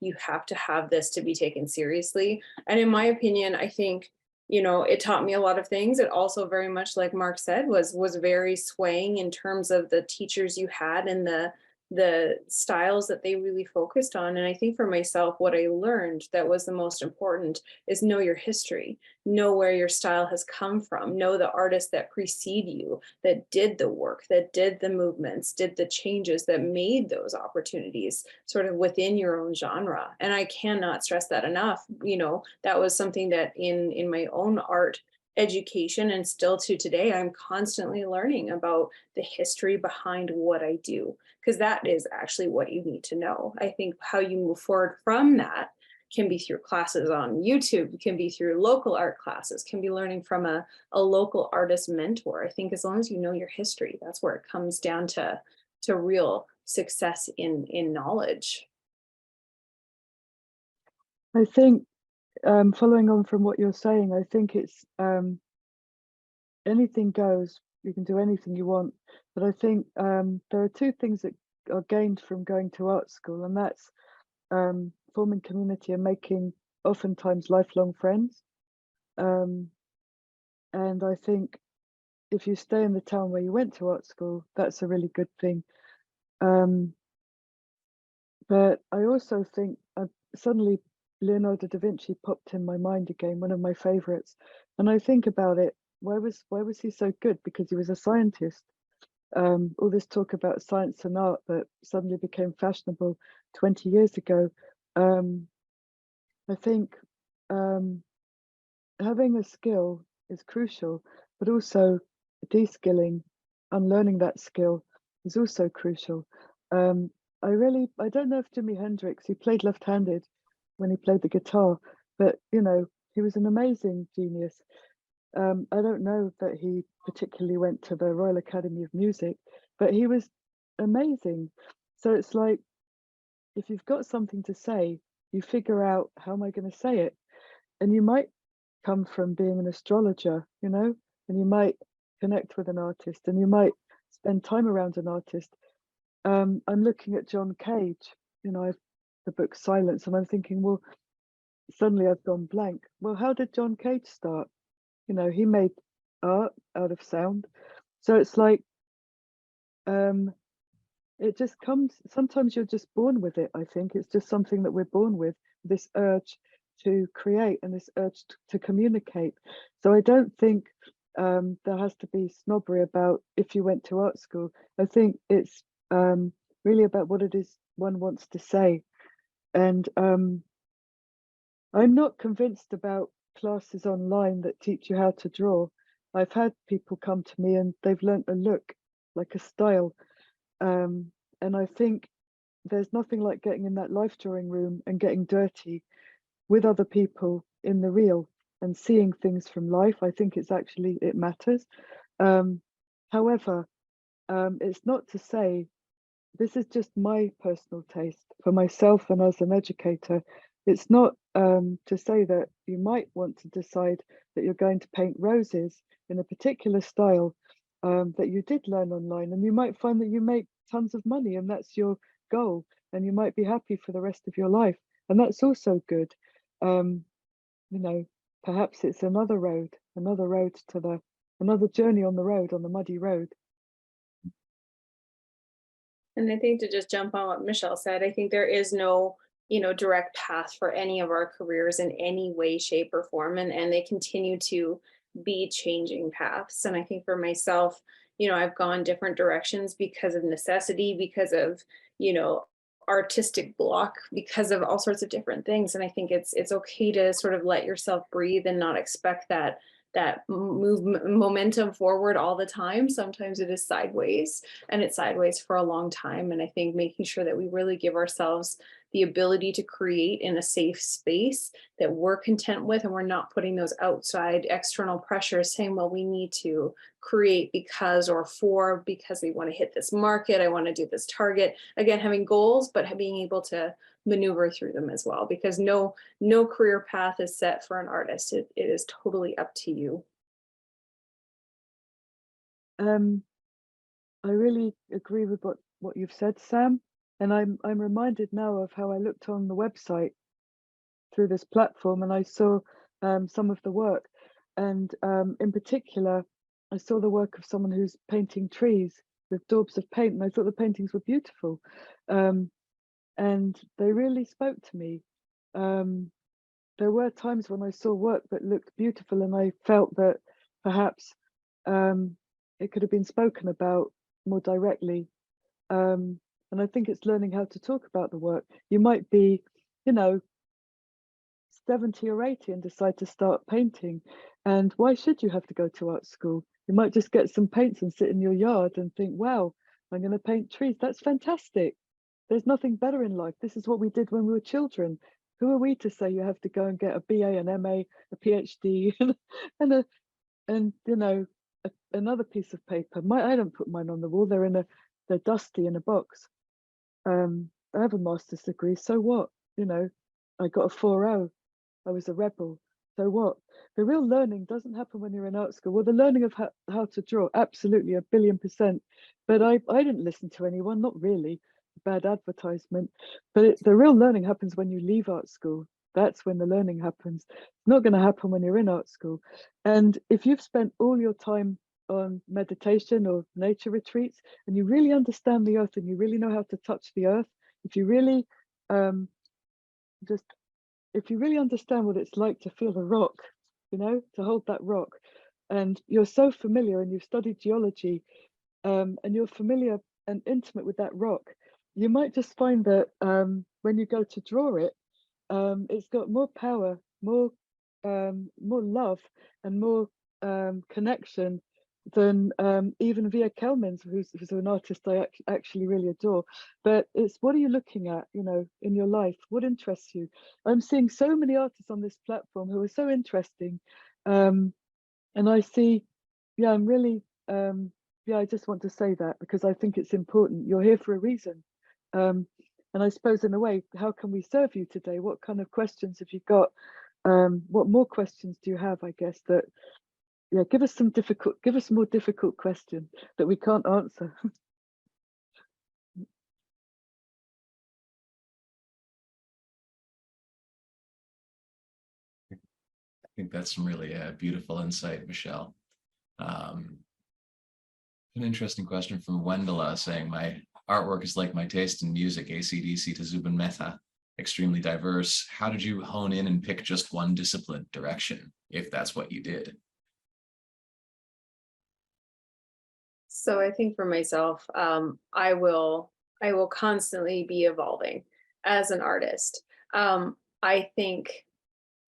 you have to have this to be taken seriously. And in my opinion, I think, it taught me a lot of things. It also very much, like Marc said, was very swaying in terms of the teachers you had and the styles that they really focused on. And I think for myself, what I learned that was the most important is know your history, know where your style has come from, know the artists that precede you, that did the work, that did the movements, did the changes that made those opportunities sort of within your own genre. And I cannot stress that enough. That was something that in my own art education, and still to today, I'm constantly learning about the history behind what I do, because that is actually what you need to know. I think how you move forward from that can be through classes on YouTube, can be through local art classes, can be learning from a local artist mentor. I think as long as you know your history, that's where it comes down to real success in knowledge. I think following on from what you're saying, I think it's anything goes. You can do anything you want, but I think there are two things that are gained from going to art school, and that's forming community and making oftentimes lifelong friends. And I think if you stay in the town where you went to art school, that's a really good thing. But I also think suddenly Leonardo da Vinci popped in my mind again, one of my favorites. And I think about it, why was he so good? Because he was a scientist. all this talk about science and art that suddenly became fashionable 20 years ago. I think having a skill is crucial, but also de-skilling, unlearning that skill is also crucial. I don't know if Jimi Hendrix, he played left-handed when he played the guitar, but you know, he was an amazing genius. I don't know that he particularly went to the Royal Academy of Music, but he was amazing. So it's like, if you've got something to say, you figure out, how am I going to say it? And you might come from being an astrologer, you know, and you might connect with an artist and you might spend time around an artist. I'm looking at John Cage, you know, the book Silence, and I'm thinking, well, suddenly I've gone blank. Well, how did John Cage start? You know, he made art out of sound. So it's like, it just comes, sometimes you're just born with it. I think it's just something that we're born with, this urge to create and this urge to communicate. So I don't think there has to be snobbery about if you went to art school. I think it's really about what it is one wants to say. And I'm not convinced about classes online that teach you how to draw. I've had people come to me and they've learnt a look, like a style. And I think there's nothing like getting in that life drawing room and getting dirty with other people in the real and seeing things from life. I think it matters. However, it's not to say, this is just my personal taste for myself and as an educator. It's not to say that you might want to decide that you're going to paint roses in a particular style that you did learn online, and you might find that you make tons of money and that's your goal, and you might be happy for the rest of your life, and that's also good. You know, perhaps it's another journey on the muddy road. And I think to just jump on what Michelle said, I think there is no, direct path for any of our careers in any way, shape, or form. And they continue to be changing paths. And I think for myself, I've gone different directions because of necessity, because of, artistic block, because of all sorts of different things. And I think it's okay to sort of let yourself breathe and not expect that momentum forward all the time. Sometimes it is sideways, and it's sideways for a long time. And I think making sure that we really give ourselves the ability to create in a safe space that we're content with, and we're not putting those outside external pressures saying, well, we need to create because we want to hit this market, I want to do this target. Again, having goals, but being able to maneuver through them as well, because no career path is set for an artist. It is totally up to you. I really agree with what you've said, Sam, and I'm reminded now of how I looked on the website through this platform, and I saw some of the work, and in particular I saw the work of someone who's painting trees with daubs of paint, and I thought the paintings were beautiful. And they really spoke to me. There were times when I saw work that looked beautiful and I felt that perhaps it could have been spoken about more directly. And I think it's learning how to talk about the work. You might be, 70 or 80 and decide to start painting. And why should you have to go to art school? You might just get some paints and sit in your yard and think, wow, I'm going to paint trees. That's fantastic. There's nothing better in life. This is what we did when we were children. Who are we to say you have to go and get a BA, an MA, a PhD, and another piece of paper? I don't put mine on the wall. They're dusty in a box. I have a master's degree. So what? I got a 4.0. I was a rebel. So what? The real learning doesn't happen when you're in art school. Well, the learning of how to draw, absolutely, 1,000,000,000%. But I didn't listen to anyone, not really. Bad advertisement. But the real learning happens when you leave art school. That's when the learning happens. It's not going to happen when you're in art school. And if you've spent all your time on meditation or nature retreats, and you really understand the earth and you really know how to touch the earth, if you really understand what it's like to feel a rock, to hold that rock, and you're so familiar and you've studied geology, and you're familiar and intimate with that rock, you might just find that when you go to draw it, it's got more power, more love, and more connection than even Via Kelmans, who's an artist I actually really adore. But it's, what are you looking at, you know, in your life? What interests you? I'm seeing so many artists on this platform who are so interesting, and I see, yeah, I'm really, yeah, I just want to say that because I think it's important. You're here for a reason. And I suppose in a way, how can we serve you today? What kind of questions have you got? What more questions do you have, I guess, that, yeah, give us more difficult questions that we can't answer. I think that's some really beautiful insight, Michelle. An interesting question from Wendela saying, my artwork is like my taste in music, AC/DC to Zubin Mehta, extremely diverse. How did you hone in and pick just one discipline direction, if that's what you did? So I think for myself, I will constantly be evolving as an artist. I think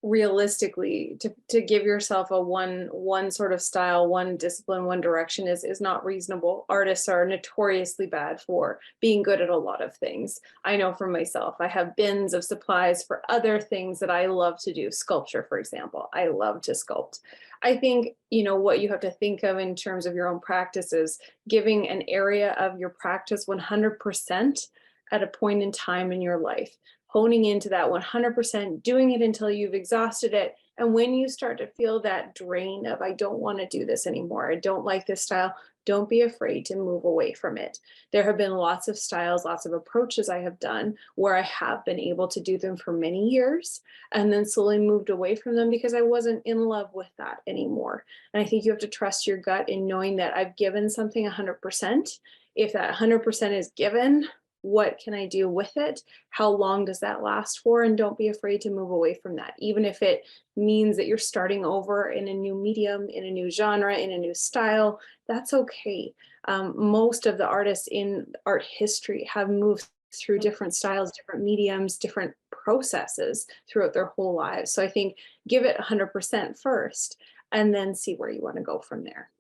realistically, to give yourself a one sort of style, one discipline, one direction is not reasonable. Artists are notoriously bad for being good at a lot of things. I know for myself, I have bins of supplies for other things that I love to do. Sculpture, for example, I love to sculpt. I think, you know, what you have to think of in terms of your own practice is giving an area of your practice 100% at a point in time in your life, honing into that 100%, doing it until you've exhausted it. And when you start to feel that drain of, I don't want to do this anymore, I don't like this style, don't be afraid to move away from it. There have been lots of styles, lots of approaches I have done where I have been able to do them for many years and then slowly moved away from them because I wasn't in love with that anymore. And I think you have to trust your gut in knowing that I've given something 100%. If that 100% is given, what can I do with it? How long does that last for? And don't be afraid to move away from that, even if it means that you're starting over in a new medium, in a new genre, in a new style. That's okay. Most of the artists in art history have moved through different styles, different mediums, different processes throughout their whole lives. So I think give it 100% first, and then see where you want to go from there.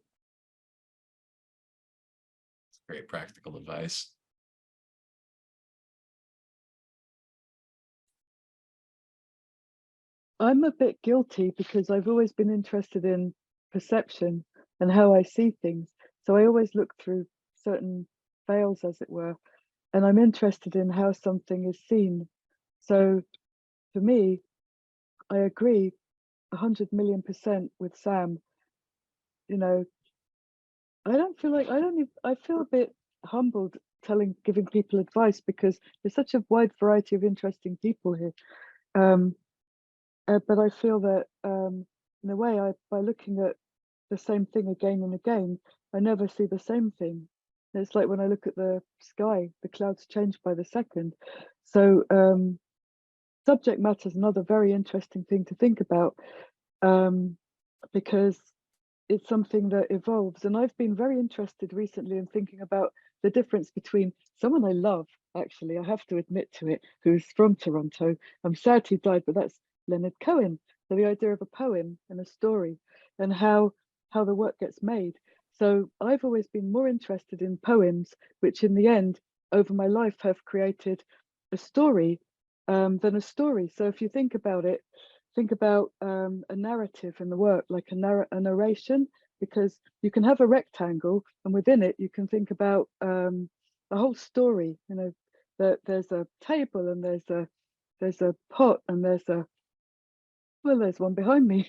Great practical advice. I'm a bit guilty because I've always been interested in perception and how I see things. So I always look through certain veils, as it were, and I'm interested in how something is seen. So for me, I agree 100,000,000% with Sam. You know, I don't feel like, I feel a bit humbled giving people advice because there's such a wide variety of interesting people here. But I feel that in a way, by looking at the same thing again and again, I never see the same thing. It's like when I look at the sky, the clouds change by the second. So subject matter is another very interesting thing to think about, because it's something that evolves. And I've been very interested recently in thinking about the difference between someone I love, actually, I have to admit to it, who's from Toronto. I'm sad he died, but that's Leonard Cohen. So the idea of a poem and a story and how the work gets made. So I've always been more interested in poems, which in the end, over my life, have created a story than a story. So if you think about it, think about a narrative in the work, like a narration, because you can have a rectangle and within it, you can think about a whole story, you know, that there's a table and there's a pot and there's one behind me,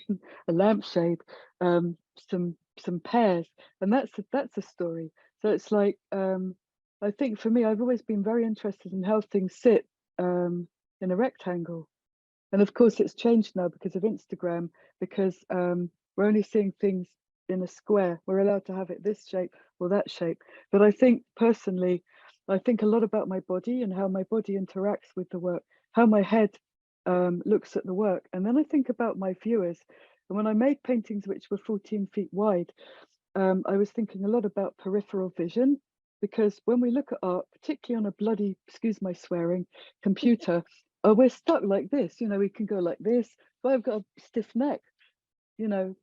a lampshade, some pears, and that's a story. So it's like, I think for me, I've always been very interested in how things sit in a rectangle. And of course, it's changed now because of Instagram, because we're only seeing things in a square. We're allowed to have it this shape or that shape. But I think personally, I think a lot about my body and how my body interacts with the work, how my head looks at the work. And then I think about my viewers. And when I made paintings which were 14 feet wide, I was thinking a lot about peripheral vision, because when we look at art, particularly on a bloody, excuse my swearing, computer, we're stuck like this. You know, we can go like this, but I've got a stiff neck, you know.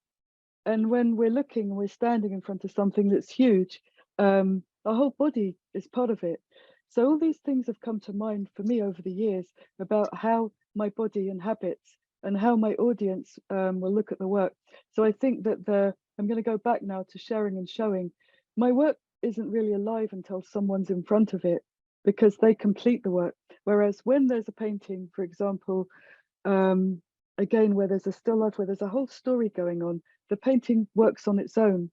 And when we're looking, we're standing in front of something that's huge, our whole body is part of it. So all these things have come to mind for me over the years about how my body inhabits and how my audience will look at the work. So I think that I'm going to go back now to sharing and showing. My work isn't really alive until someone's in front of it, because they complete the work. Whereas when there's a painting, for example, again, where there's a still life, where there's a whole story going on, the painting works on its own.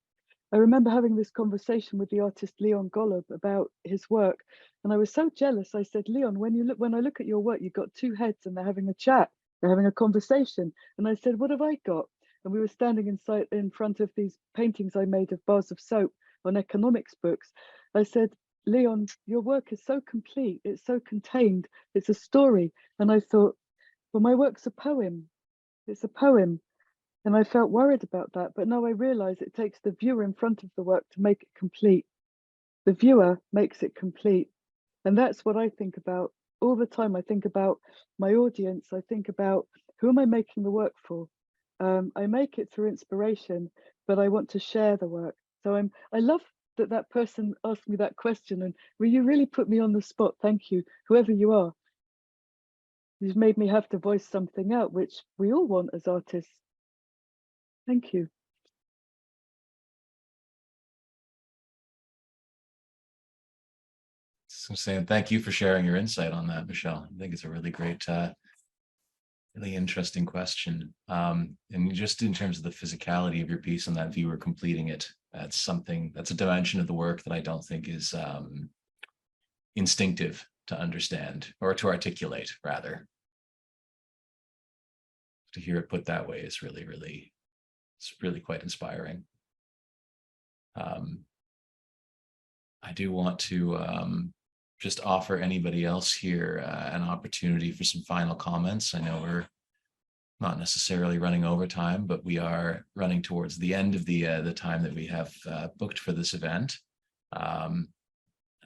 I remember having this conversation with the artist Leon Golub about his work, and I was so jealous. I said, Leon, when I look at your work, you've got two heads and they're having a chat, they're having a conversation. And I said, what have I got? And we were standing in front of these paintings I made of bars of soap on economics books. I said, Leon, your work is so complete, it's so contained, it's a story. And I thought, well, my work's a poem. It's a poem. And I felt worried about that, but now I realize it takes the viewer in front of the work to make it complete. The viewer makes it complete. And that's what I think about all the time. I think about my audience. I think about, who am I making the work for? I make it through inspiration, but I want to share the work. So I love that person asked me that question, and you really put me on the spot. Thank you, whoever you are. You've made me have to voice something out, which we all want as artists. Thank you. So saying thank you for sharing your insight on that, Michelle. I think it's a really great, really interesting question. And just in terms of the physicality of your piece and that viewer completing it, that's a dimension of the work that I don't think is instinctive to understand, or to articulate, rather. To hear it put that way is really, really, it's really quite inspiring. I do want to just offer anybody else here an opportunity for some final comments. I know we're not necessarily running over time, but we are running towards the end of the time that we have booked for this event.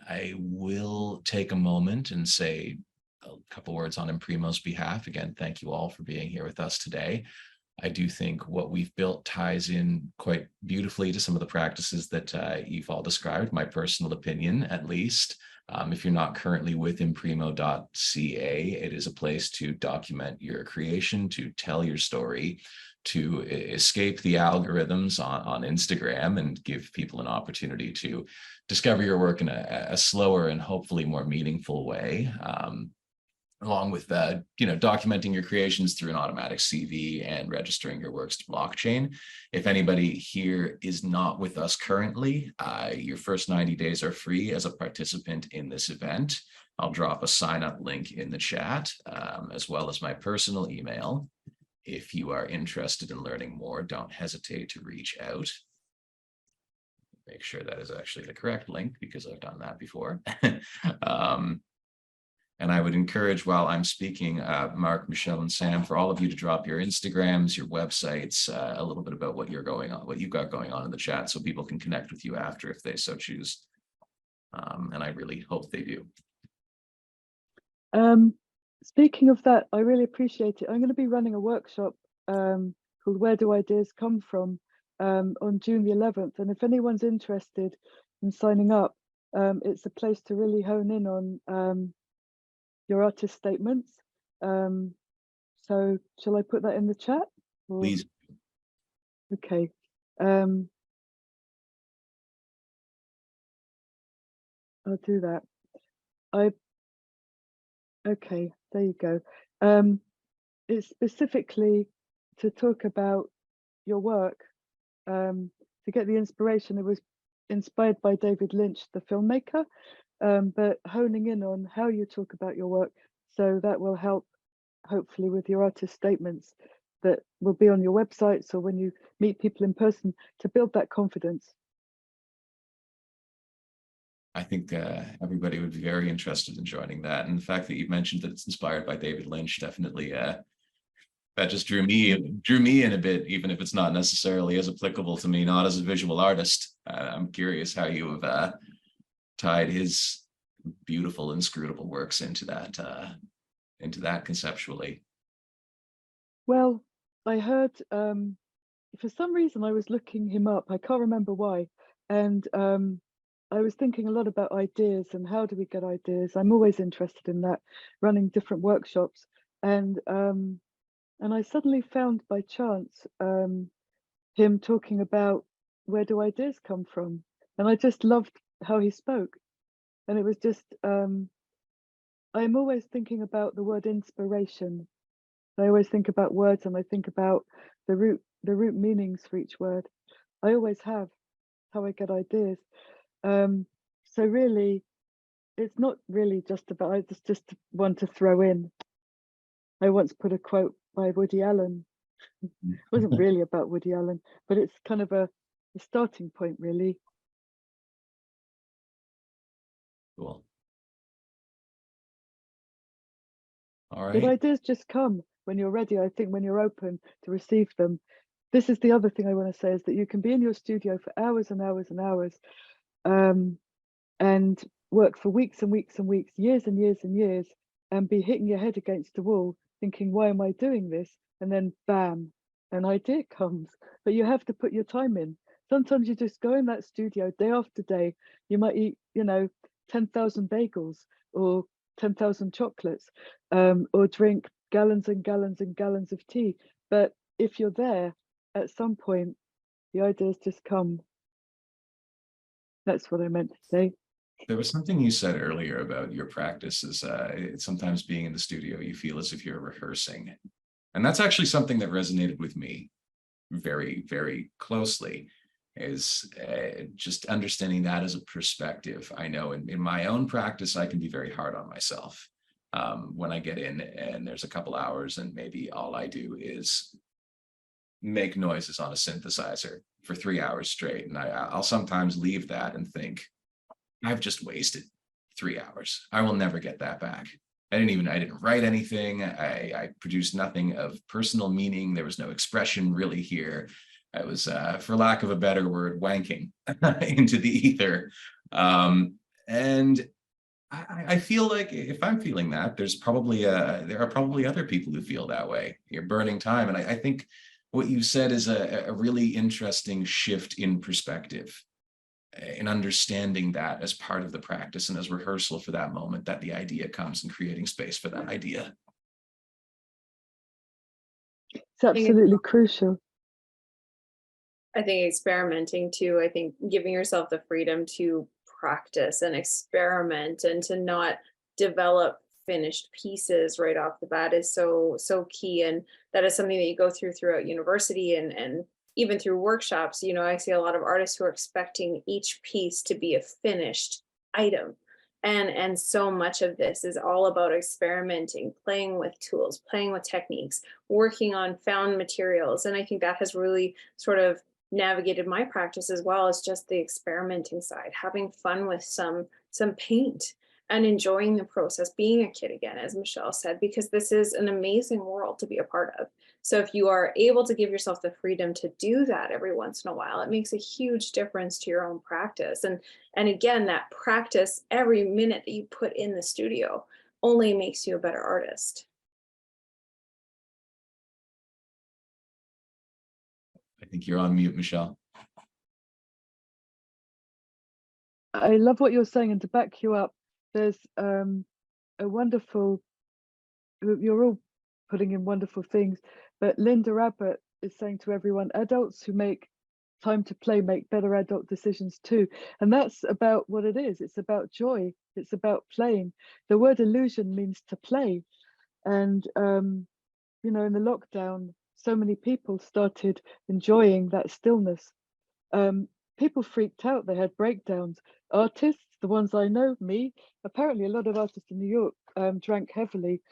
I will take a moment and say a couple words on Imprimo's behalf. Again, thank you all for being here with us today. I do think what we've built ties in quite beautifully to some of the practices that you've all described, my personal opinion, at least. If you're not currently with imprimo.ca, it is a place to document your creation, to tell your story, to escape the algorithms on Instagram and give people an opportunity to discover your work in a slower and hopefully more meaningful way. Along with documenting your creations through an automatic CV and registering your works to blockchain. If anybody here is not with us currently, your first 90 days are free as a participant in this event. I'll drop a sign up link in the chat, as well as my personal email. If you are interested in learning more, don't hesitate to reach out. Make sure that is actually the correct link, because I've done that before. And I would encourage, while I'm speaking, Marc, Michelle, and Sam, for all of you to drop your Instagrams, your websites, a little bit about what you've got going on in the chat, so people can connect with you after if they so choose. And I really hope they do. Speaking of that, I really appreciate it. I'm going to be running a workshop called Where Do Ideas Come From on June the 11th. And if anyone's interested in signing up, it's a place to really hone in on your artist statements. So shall I put that in the chat? Or... Please. Okay. I'll do that. Okay, there you go. It's specifically to talk about your work, to get the inspiration. It was inspired by David Lynch, the filmmaker, but honing in on how you talk about your work. So that will help, hopefully, with your artist statements that will be on your websites or when you meet people in person, to build that confidence. I think everybody would be very interested in joining that. And the fact that you've mentioned that it's inspired by David Lynch, definitely that just drew me in a bit, even if it's not necessarily as applicable to me, not as a visual artist. I'm curious how you have tied his beautiful inscrutable works into that conceptually. Well, I heard, for some reason I was looking him up. I can't remember why. And I was thinking a lot about ideas and how do we get ideas. I'm always interested in that, running different workshops. And I suddenly found by chance him talking about where do ideas come from. And I just loved how he spoke. And it was just, I'm always thinking about the word inspiration. I always think about words and I think about the root meanings for each word. I always have, how I get ideas. So really, it's not really just about, I just want to throw in. I once put a quote by Woody Allen. It wasn't really about Woody Allen, but it's kind of a starting point, really. Cool. All But right. ideas just come when you're ready. I think when you're open to receive them. This is the other thing I want to say, is that you can be in your studio for hours and hours and hours, and work for weeks and weeks and weeks, years and years and years, and be hitting your head against the wall thinking, why am I doing this? And then bam, an idea comes. But you have to put your time in. Sometimes you just go in that studio day after day. You might eat, 10,000 bagels or 10,000 chocolates, or drink gallons and gallons and gallons of tea. But if you're there, at some point, the ideas just come. That's what I meant to say. There was something you said earlier about your practices. Sometimes being in the studio, you feel as if you're rehearsing. And that's actually something that resonated with me very, very closely, is just understanding that as a perspective. I know in my own practice, I can be very hard on myself when I get in and there's a couple hours and maybe all I do is make noises on a synthesizer for 3 hours straight. And I'll sometimes leave that and think, I've just wasted 3 hours. I will never get that back. I didn't write anything. I produced nothing of personal meaning. There was no expression really here. I was, for lack of a better word, wanking into the ether. And I feel like if I'm feeling that, there are probably other people who feel that way. You're burning time. And I think what you said is a really interesting shift in perspective, in understanding that as part of the practice and as rehearsal for that moment that the idea comes, and creating space for that idea. It's absolutely crucial. I think experimenting too, I think giving yourself the freedom to practice and experiment and to not develop finished pieces right off the bat is so key. And that is something that you go throughout university and even through workshops. I see a lot of artists who are expecting each piece to be a finished item. And so much of this is all about experimenting, playing with tools, playing with techniques, working on found materials. And I think that has really sort of navigated my practice as well, as just the experimenting side, having fun with some paint and enjoying the process, being a kid again, as Michelle said, because this is an amazing world to be a part of. So if you are able to give yourself the freedom to do that every once in a while, it makes a huge difference to your own practice. And again, that practice, every minute that you put in the studio only makes you a better artist. I think you're on mute, Michelle. I love what you're saying, and to back you up, there's a wonderful, you're all putting in wonderful things, but Linda Abbott is saying to everyone, adults who make time to play make better adult decisions too. And that's about what it is. It's about joy. It's about playing. The word illusion means to play. And, in the lockdown, so many people started enjoying that stillness. People freaked out. They had breakdowns. Artists, the ones I know, me, apparently a lot of artists in New York drank heavily.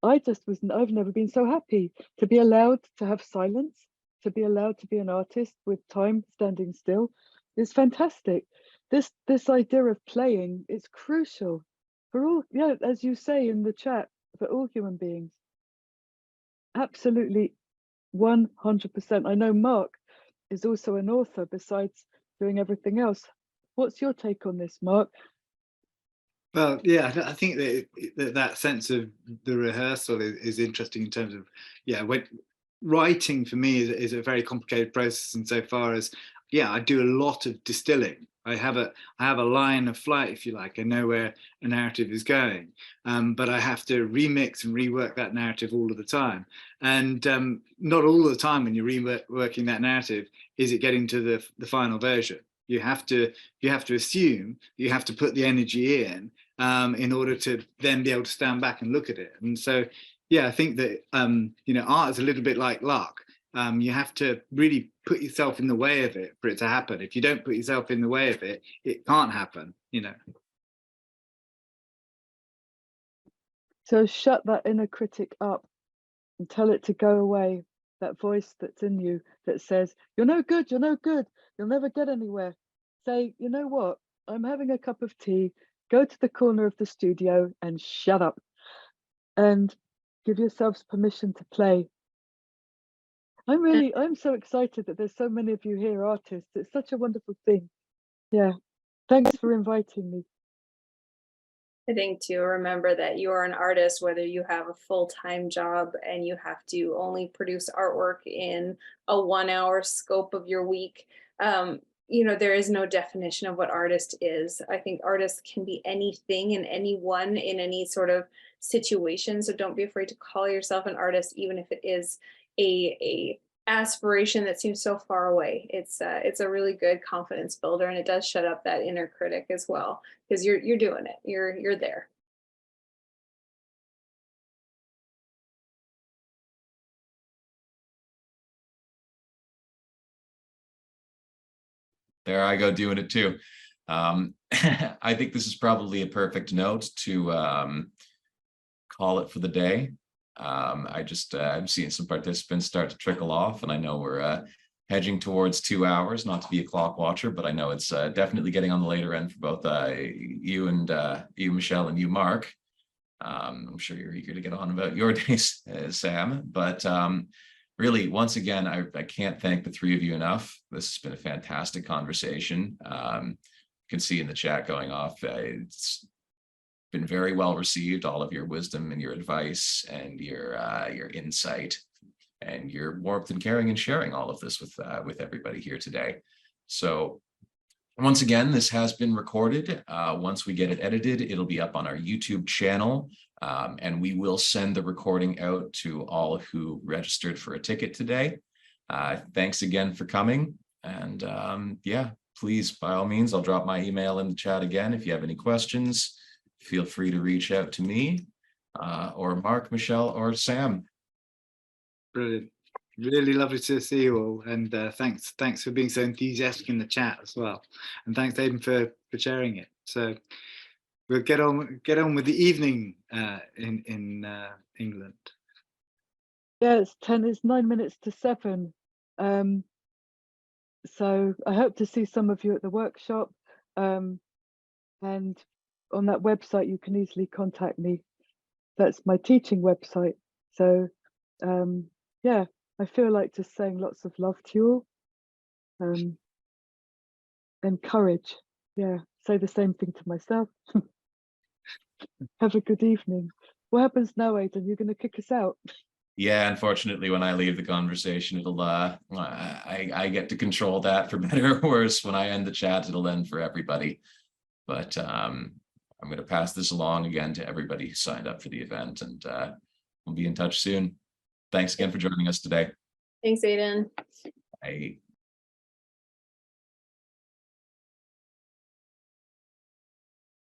I've never been so happy to be allowed to have silence, to be allowed to be an artist with time standing still. It's fantastic. This idea of playing is crucial for all, as you say in the chat, for all human beings. Absolutely 100%. I know Mark is also an author besides doing everything else. What's your take on this, Mark? Well, yeah, I think that sense of the rehearsal is interesting in terms of, yeah, when writing for me is a very complicated process insofar as, yeah, I do a lot of distilling. I have a line of flight, if you like. I know where a narrative is going, but I have to remix and rework that narrative all of the time. And not all of the time when you're reworking that narrative is it getting to the final version. You have to assume you have to put the energy in order to then be able to stand back and look at it. And so, yeah, I think that art is a little bit like luck. You have to really put yourself in the way of it for it to happen. If you don't put yourself in the way of it, it can't happen. So shut that inner critic up and tell it to go away. That voice that's in you that says, you're no good, you're no good, you'll never get anywhere. Say, you know what? I'm having a cup of tea. Go to the corner of the studio and shut up. And give yourselves permission to play. I'm so excited that there's so many of you here artists. It's such a wonderful thing. Yeah. Thanks for inviting me. I think to remember that you are an artist, whether you have a full-time job and you have to only produce artwork in a 1-hour scope of your week. There is no definition of what artist is. I think artists can be anything and anyone in any sort of situation. So don't be afraid to call yourself an artist, even if it is a aspiration that seems so far away. It's a really good confidence builder, and it does shut up that inner critic as well, because you're doing it. You're there. There I go doing it too. I think this is probably a perfect note to call it for the day. I'm seeing some participants start to trickle off, and I know we're hedging towards 2 hours, not to be a clock watcher, but I know it's definitely getting on the later end for both you, Michelle, and you, Mark. I'm sure you're eager to get on about your days, Sam, but really, once again, I can't thank the three of you enough. This has been a fantastic conversation. You can see in the chat going off, it's been very well received, all of your wisdom and your advice and your insight and your warmth and caring and sharing all of this with everybody here today. So once again, this has been recorded. Once we get it edited, it'll be up on our YouTube channel, and we will send the recording out to all who registered for a ticket today. Thanks again for coming. And yeah, please, by all means, I'll drop my email in the chat again. If you have any questions, feel free to reach out to me or Mark, Michelle, or Sam. Brilliant. Really lovely to see you all, and thanks for being so enthusiastic in the chat as well, and thanks Aidan for sharing it. So we'll get on with the evening in England. Yeah, it's 9 minutes to 7. So I hope to see some of you at the workshop, and on that website you can easily contact me. That's my teaching website. So yeah, I feel like just saying lots of love to you all, and courage. Yeah, say the same thing to myself. Have a good evening. What happens now, Aidan? You're going to kick us out? Yeah, unfortunately, when I leave the conversation, it'll I get to control that for better or worse. When I end the chat, it'll end for everybody. But I'm going to pass this along again to everybody who signed up for the event, and we'll be in touch soon. Thanks again for joining us today. Thanks, Aidan. Bye.